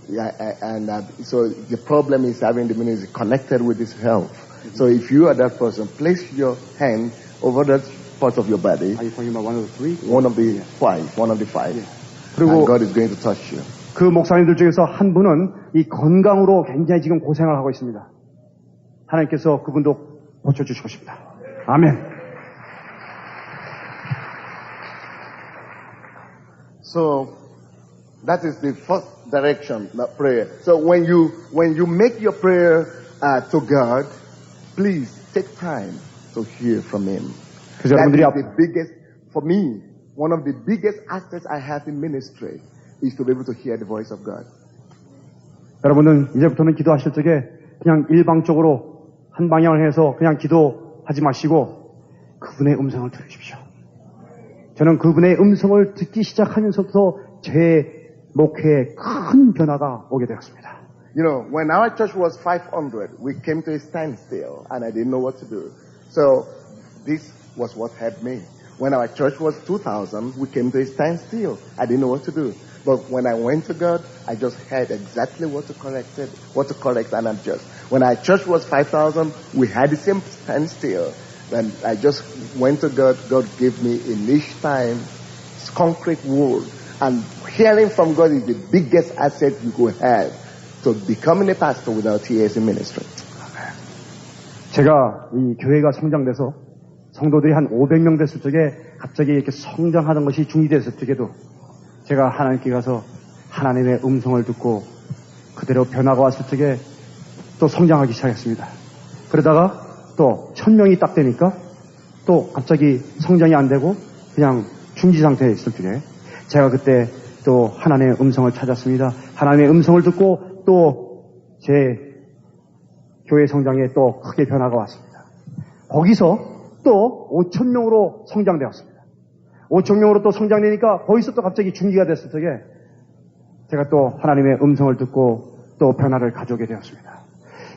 Yeah, and so the problem is having the ministry connected with his health. Mm-hmm. So if you are that person, place your hand over that part of your body. Are you talking about one of the 3? One of the 5. One of the 5. Yeah. And God is going to touch you. 그 목사님들 중에서 한 분은 이 건강으로 굉장히 지금 고생을 하고 있습니다. 하나님께서 그분도 고쳐주시고 싶다. 아멘. So that is the first direction, that prayer. So when you make your prayer to God, please take time to hear from Him. That is the biggest, for me, one of the biggest assets I have in ministry is to be able to hear the voice of God. 여러분은 이제부터는 기도하실 적에 그냥 일방적으로 한 방향을 해서 그냥 기도하지 마시고 그분의 음성을 들으십시오. 저는 그분의 음성을 듣기 시작하면서부터 제 목회에 큰 변화가 오게 되었습니다. You know, when our church was 500, we came to a standstill and I didn't know what to do. So this was what helped me. When our church was 2,000, we came to a standstill. I didn't know what to do. But when I went to God, I just heard exactly what to correct and adjust. When our church was 5,000, we had the same standstill. when I just went to God, God gave me in each time concrete word. And hearing from God is the biggest asset you could have to becoming a pastor without tears in ministry. 제가 이 교회가 성장돼서 성도들이 한 500명 됐을 적에 갑자기 이렇게 성장하는 것이 중지됐을 적에도 제가 하나님께 가서 하나님의 음성을 듣고 그대로 변화가 왔을 적에 또 성장하기 시작했습니다. 그러다가 또 1000명이 딱 되니까 또 갑자기 성장이 안 되고 그냥 중지 상태에 있을 적에 제가 그때 또 하나님의 음성을 찾았습니다. 하나님의 음성을 듣고 또 제 교회 성장에 또 크게 변화가 왔습니다. 거기서 또 5000명으로 성장되었습니다. 5000명으로 또 성장되니까 거기서 또 갑자기 중기가 됐을 적에 제가 또 하나님의 음성을 듣고 또 변화를 가져오게 되었습니다.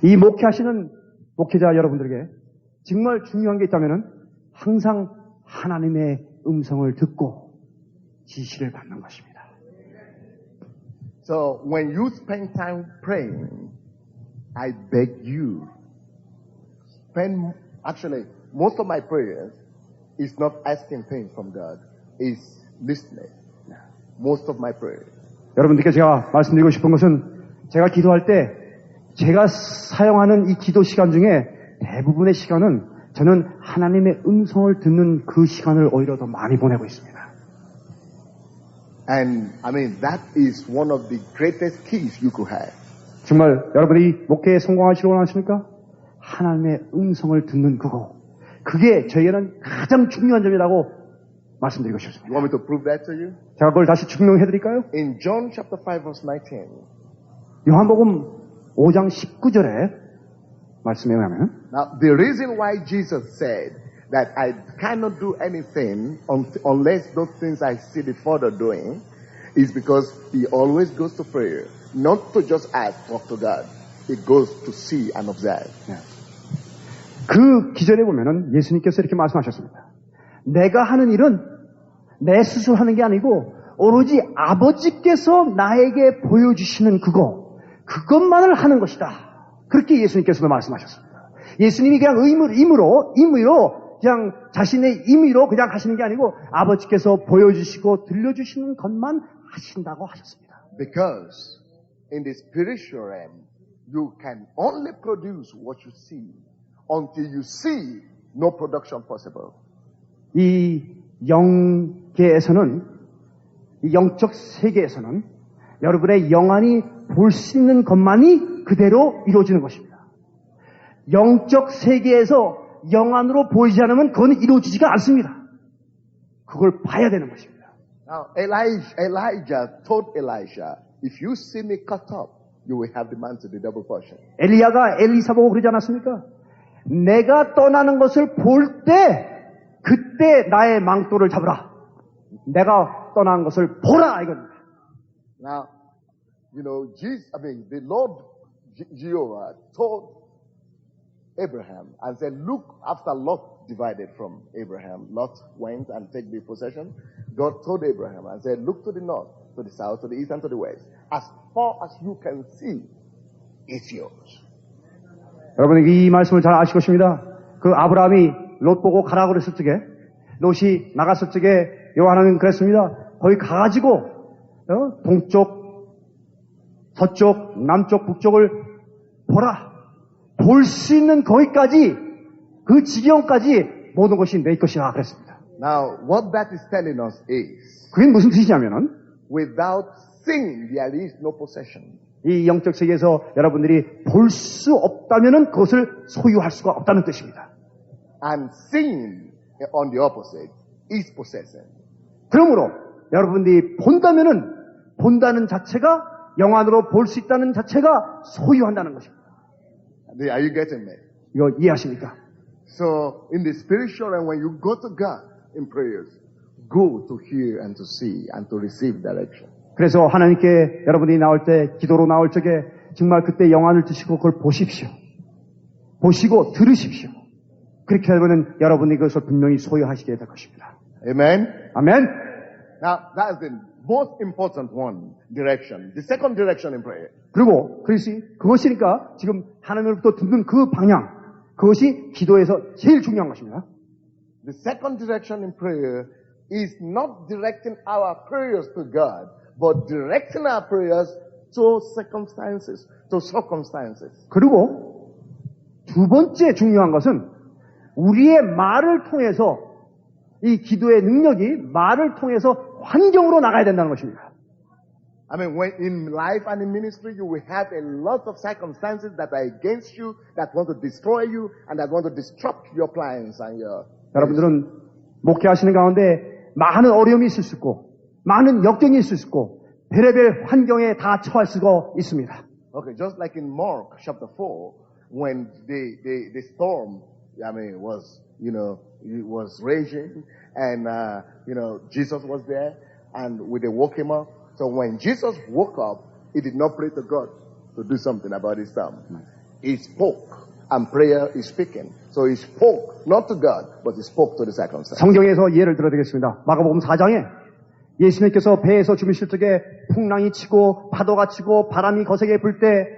이 목회하시는 목회자 여러분들에게 정말 중요한 게 있다면은 항상 하나님의 음성을 듣고 지시를 받는 것입니다. So when you spend time praying, I beg you, actually, most of my prayers is not asking things from God, is listening. Most of my prayers. 여러분들께 제가 말씀드리고 싶은 것은 제가 기도할 때 제가 사용하는 이 기도 시간 중에 대부분의 시간은 저는 하나님의 음성을 듣는 그 시간을 오히려 더 많이 보내고 있습니다. And I mean, that is one of the greatest keys you could have. 정말 여러분이 목회에 성공하시기 원하십니까? 하나님의 음성을 듣는 그거. 그게 저에게는 가장 중요한 점이라고 말씀드리고 싶습니다. You want me to prove that to you? 제가 그걸 다시 증명해 드릴까요? In John chapter 5 verse 19. 요한복음 5장 19절에 말씀에 의하면 Now, the reason why Jesus said that I cannot do anything unless those things I see the Father doing is because he always goes to prayer. Not to just ask, talk to God. He goes to see and observe. 그 기절에 보면은 예수님께서 이렇게 말씀하셨습니다. 내가 하는 일은 내 스스로 하는 게 아니고 오로지 아버지께서 나에게 보여주시는 그것만을 하는 것이다. 그렇게 예수님께서도 말씀하셨습니다. 예수님이 그냥 임의로 그냥 자신의 임의로 그냥 하시는 게 아니고 아버지께서 보여주시고 들려주시는 것만 하신다고 하셨습니다. Because in the spiritual realm, you can only produce what you see. Until you see, no production possible. 이 영계에서는, 이 영적 세계에서는 여러분의 영안이 볼 수 있는 것만이 그대로 이루어지는 것입니다. 영적 세계에서 영안으로 보이지 않으면 그건 이루어지지가 않습니다. 그걸 봐야 되는 것입니다. Now, Elijah told Elisha, if you see me cut up, you will have the mantle, the double portion. 엘리야가 엘리사 보고 그러지 않았습니까? 내가 떠나는 것을 볼 때 그때 나의 망토를 잡으라. 내가 떠난 것을 보라 이겁니다. Now, you know, the Lord Jehovah told Abraham and said, look, after Lot divided from Abraham, Lot went and take the possession. God told Abraham and said, look to the north, to the south, to the east, and to the west. As far as you can see, it's yours. 여러분 이 말씀을 잘 아실 것입니다. 그 아브라함이 롯 보고 가라고 그랬을 적에 롯이 나갔을 적에 요한은 그랬습니다. 거기 가가지고 동쪽, 서쪽, 남쪽, 북쪽을 보라. 볼 수 있는 거기까지 그 지경까지 모든 것이 내 것이라 그랬습니다. Now, what that is telling us is, 그게 무슨 뜻이냐면은 without seeing, there is no possession. 이 영적 세계에서 여러분들이 볼 수 없다면은 그것을 소유할 수가 없다는 뜻입니다. And seeing, on the opposite, is possessing. 그러므로 여러분들이 본다는 자체가 영안으로 볼 수 있다는 자체가 소유한다는 것입니다. Are you getting me? 이거 이해하십니까? So, in the spiritual realm, when you go to God in prayers, go to hear and to see and to receive direction. 그래서 하나님께 여러분이 나올 때, 기도로 나올 적에 정말 그때 영안을 드시고 그걸 보십시오. 보시고 들으십시오. 그렇게 하면 여러분이 그것을 분명히 소유하시게 될 것입니다. Amen? 아멘. Now, that is the most important one, direction. The second direction in prayer. 그리고 그것이니까 지금 하나님으로부터 듣는 그 방향, 그것이 기도에서 제일 중요한 것입니다. The second direction in prayer is not directing our prayers to God, but directing our prayers to circumstances. 그리고 두 번째 중요한 것은 우리의 말을 통해서 이 기도의 능력이 말을 통해서 환경으로 나가야 된다는 것입니다. I mean, when in life and in ministry, you will have a lot of circumstances that are against you, that want to destroy you, and that want to disrupt your plans and your... 여러분들은 목회하시는 가운데 많은 어려움이 있을 수 있고, 많은 역경이 있을 수 있고, 별의별 환경에 다 처할 수가 있습니다. Okay, just like in Mark chapter 4, when the storm, I mean, was, it was raging, and, Jesus was there, and they woke him up. So when Jesus woke up, he did not pray to God to do something about his storm. He spoke, and prayer is speaking. So he spoke, not to God, but he spoke to the circumstance. 성경에서 예를 들어드리겠습니다. 마가복음 4장에 예수님께서 배에서 주무실 적에 풍랑이 치고 파도가 치고 바람이 거세게 불 때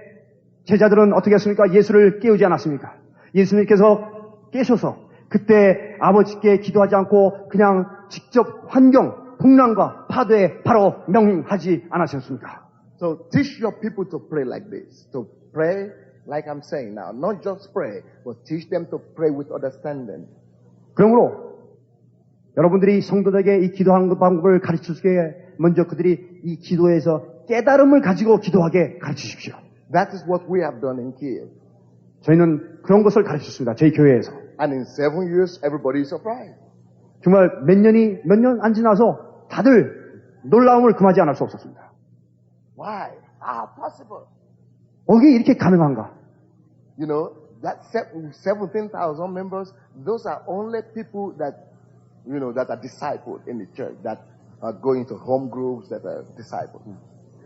제자들은 어떻게 했습니까? 예수를 깨우지 않았습니까? 예수님께서 깨셔서 그때 아버지께 기도하지 않고 그냥 직접 환경, 풍랑과 파도에 바로 명령하지 않으셨습니까? So teach your people to pray like this. To pray like I'm saying now. Not just pray, but teach them to pray with understanding. 그러므로 여러분들이 성도들에게 이 기도하는 방법을 가르치시기에 먼저 그들이 이 기도에서 깨달음을 가지고 기도하게 가르치십시오. That is what we have done in Kiev. 저희는 그런 것을 가르쳤습니다. 저희 교회에서. And in 7 years, everybody is surprised. 정말 몇 년 안 지나서 다들 놀라움을 금하지 않을 수 없었습니다. Why? How possible? 어떻게 이렇게 가능한가? You know, that 17,000 members, those are only people that, that are discipled in the church, that are going to home groups, that are discipled.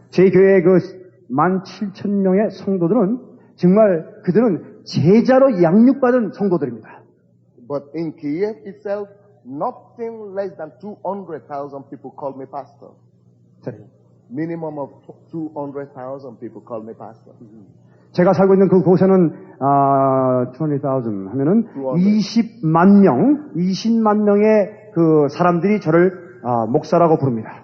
제 교회의 그 17,000명의 성도들은 정말 그들은 제자로 양육받은 성도들입니다. But in Kiev itself, nothing less than 200,000 people call me pastor. Minimum of 200,000 people call me pastor. 제가 살고 있는 그곳에는 20,000 하면은 20만 명의 그 사람들이 저를 목사라고 부릅니다.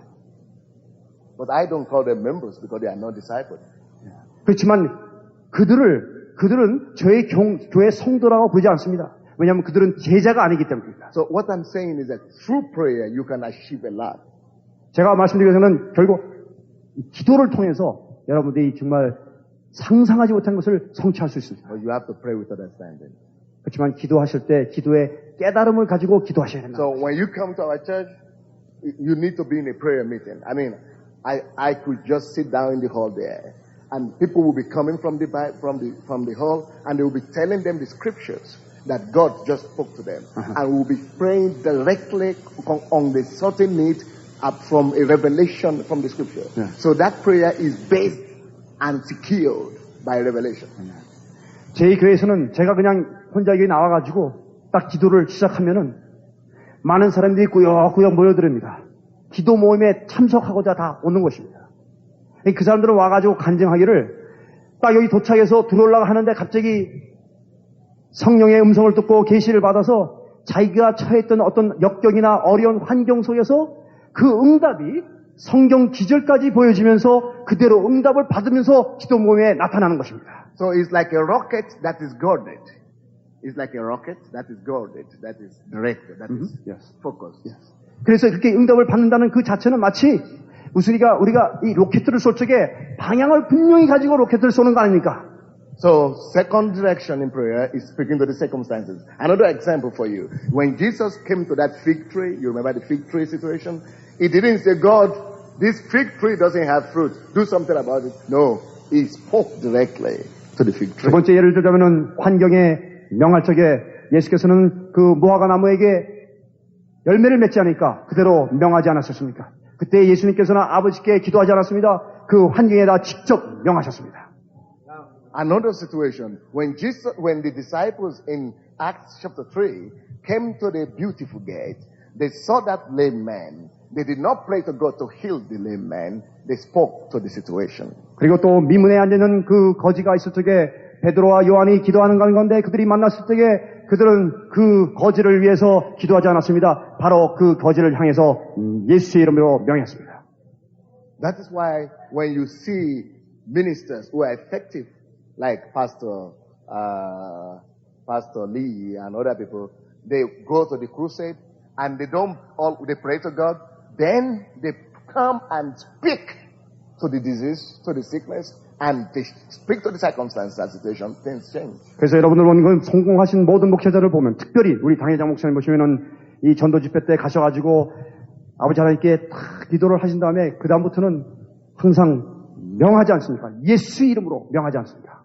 But I don't call them members because they are not discipled. 그렇지만 그들은 저의 교회 성도라고 부르지 않습니다. 왜냐하면 그들은 제자가 아니기 때문입니다. So what I'm saying is that through prayer you can achieve a lot. 제가 말씀드리기로는 결국 기도를 통해서 여러분들이 정말 상상하지 못한 것을 성취할 수 있습니다. But you have to pray with understanding. 그렇지만 기도하실 때 기도의 깨달음을 가지고 기도하셔야 됩니다. So when you come to our church, you need to be in a prayer meeting. I mean, I could just sit down in the hall there, and people will be coming from the hall, and they will be telling them the scriptures that God just spoke to them, and we'll be praying directly on the certain need from a revelation from the scripture. Yeah. So that prayer is based and secured by revelation. 제 교회에서는 제가 그냥 혼자 여기 나와가지고 딱 기도를 시작하면은 많은 사람들이 꾸역꾸역 모여듭니다. 기도 모임에 참석하고자 다 오는 것입니다. 그 사람들은 와가지고 간증하기를 딱 여기 도착해서 들어오려고 하는데 갑자기 성령의 음성을 듣고 계시를 받아서 자기가 처했던 어떤 역경이나 어려운 환경 속에서 그 응답이 성경 기절까지 보여지면서 그대로 응답을 받으면서 기도 모임에 나타나는 것입니다. So it's like a rocket that is guarded. It's like a rocket that is guarded, that is directed, that is focused. Yes. 그래서 이렇게 응답을 받는다는 그 자체는 마치 우리가 이 로켓을 쏠 적에 방향을 분명히 가지고 로켓을 쏘는 거 아닙니까? So second direction in prayer is speaking to the circumstances. Another example for you. When Jesus came to that fig tree, you remember the fig tree situation? He didn't say, God, this fig tree doesn't have fruit. Do something about it. No. He spoke directly to the fig tree. 두 번째 예를 들자면은 환경에 명할 적에 예수께서는 그 무화과 나무에게 열매를 맺지 않으니까 그대로 명하지 않았었습니까? 그때 예수님께서는 아버지께 기도하지 않았습니다. 그 환경에다 직접 명하셨습니다. Another situation, when the disciples in Acts chapter 3 came to the beautiful gate, they saw that lame man. They did not pray to God to heal the lame man. They spoke to the situation. 그리고 또 미문에 앉아있는 그 거지가 있을 적에 베드로와 요한이 기도하는 가운데 그들이 만났을 때에 그들은 그 거지를 위해서 기도하지 않았습니다. 바로 그 거지를 향해서 예수의 이름으로 명했습니다. That is why when you see ministers who are effective, like Pastor Lee and other people, they go to the crusade and they pray to God, then they come and speak to the disease, to the sickness, and they speak to the circumstances and situation, things change. 그래서 여러분들 보는 성공하신 모든 목회자를 보면, 특별히 우리 당회장 목사님 보시면은 이 전도 집회 때 가셔가지고 아버지 하나님께 다 기도를 하신 다음에 그 다음부터는 항상 명하지 않습니까? 예수 이름으로 명하지 않습니다.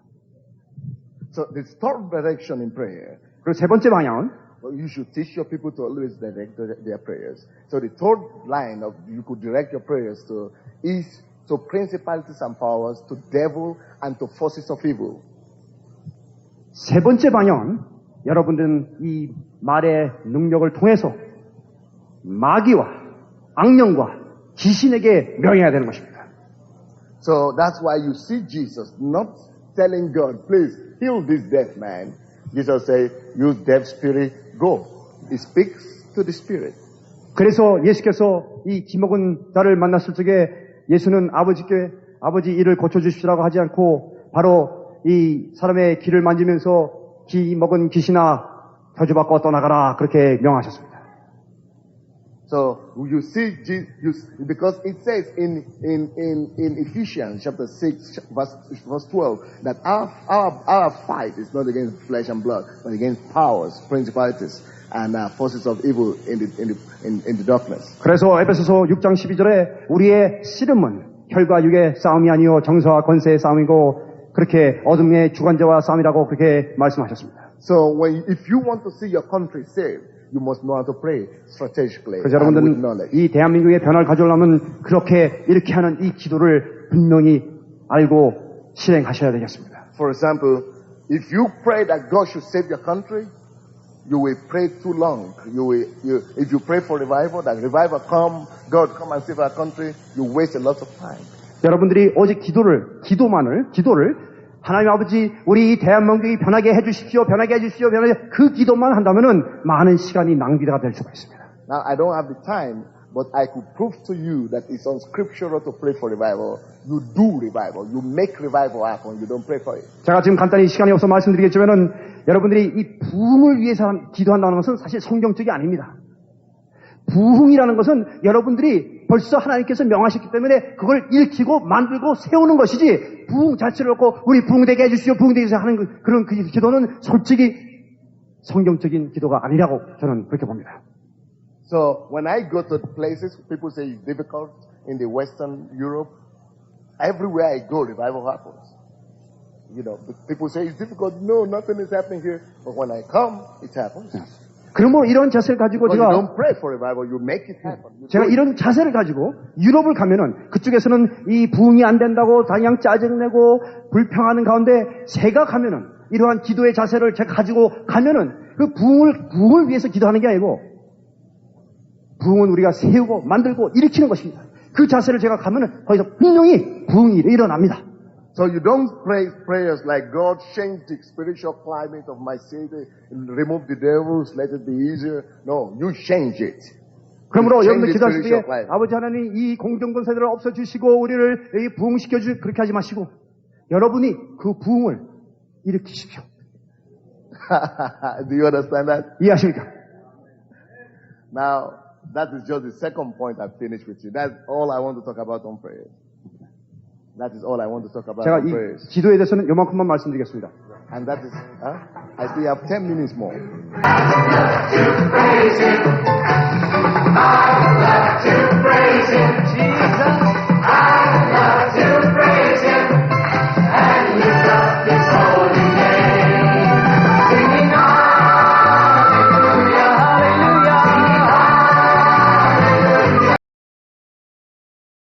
So the third direction in prayer. 그리고 세 번째 방향은 You should teach your people to always direct their prayers. So the third line of you could direct your prayers to is to principalities and powers, to devil and to forces of evil. 세 번째 방향은 여러분들은 이 말의 능력을 통해서 마귀와 악령과 귀신에게 명해야 되는 것입니다. So that's why you see Jesus not telling God, please heal this deaf man. Jesus says, you deaf spirit, go. He speaks to the spirit. 그래서 예수께서 이 기먹은 자를 만났을 적에 예수는 아버지 이를 고쳐주시라고 하지 않고 바로 이 사람의 귀를 만지면서 기 먹은 귀신아 저주받고 떠나가라 그렇게 명하셨습니다. So you see, because it says in Ephesians chapter 6 verse 12 that our fight is not against flesh and blood, but against powers, principalities, and forces of evil in the darkness. 그래서 에베소서 6장 12절에 우리의 씨름은 혈과 육의 싸움이 아니요 정사와 권세의 싸움이고 그렇게 어둠의 주관자와 싸움이라고 그렇게 말씀하셨습니다. So if you want to see your country saved, you must know how to pray strategically. 그래서 여러분들은 이 대한민국의 변화를 가져오려면 그렇게 이렇게 하는 이 기도를 분명히 알고 실행하셔야 되겠습니다. For example, if you pray that God should save your country, you will pray too long. If you pray for revival, that revival come, God come and save our country, you waste a lot of time. 여러분들이 오직 기도를 하나님 아버지 우리 이 대한민국이 변하게 해주십시오. 그 기도만 한다면은 많은 시간이 낭비가 될 수가 있습니다. Now I don't have the time, but I could prove to you that it's unscriptural to pray for revival. You do revival. You make revival happen. You don't pray for it. 제가 지금 간단히 시간이 없어 말씀드리겠지만은 여러분들이 이 부흥을 위해서 기도한다는 것은 사실 성경적이 아닙니다. 부흥이라는 것은 여러분들이 벌써 하나님께서 명하셨기 때문에 그걸 일으키고 만들고 세우는 것이지 부흥 자체를 놓고 우리 부흥되게 해주시오 하는 그런 그 기도는 솔직히 성경적인 기도가 아니라고 저는 그렇게 봅니다. So when I go to places, people say it's difficult in the Western Europe. Everywhere I go, revival happens. You know, people say it's difficult. No, nothing is happening here. But when I come, it happens. 그러므로 이런 자세를 가지고 But you don't pray for revival, you make it happen. 제가 이런 자세를 가지고 유럽을 가면은 그쪽에서는 이 부흥이 안 된다고 그냥 짜증내고 불평하는 가운데 제가 가면은 이러한 기도의 자세를 제가 가지고 가면은 그 부흥을 위해서 기도하는 게 아니고 부흥은 우리가 세우고 만들고 일으키는 것입니다. 그 자세를 제가 가면은 거기서 분명히 부흥이 일어납니다. So you don't pray prayers like God change the spiritual climate of my city, remove the devils, let it be easier. No, you change it. 그러므로 여러분들 기도하실 때 아버지 하나님 이 공정권세들을 없애주시고 우리를 부흥시켜 주시고 그렇게 하지 마시고 여러분이 그 부흥을 일으키십시오. Do you understand that? 이해하십니까? Now, that is just the second point I've finished with you. That's all I want to talk about on prayer. That is all I want to talk about 제가 on 이 prayers. 기도에 대해서는 요만큼만 말씀드리겠습니다. And that is, I still have 10 minutes more. I love to praise Him. I love to praise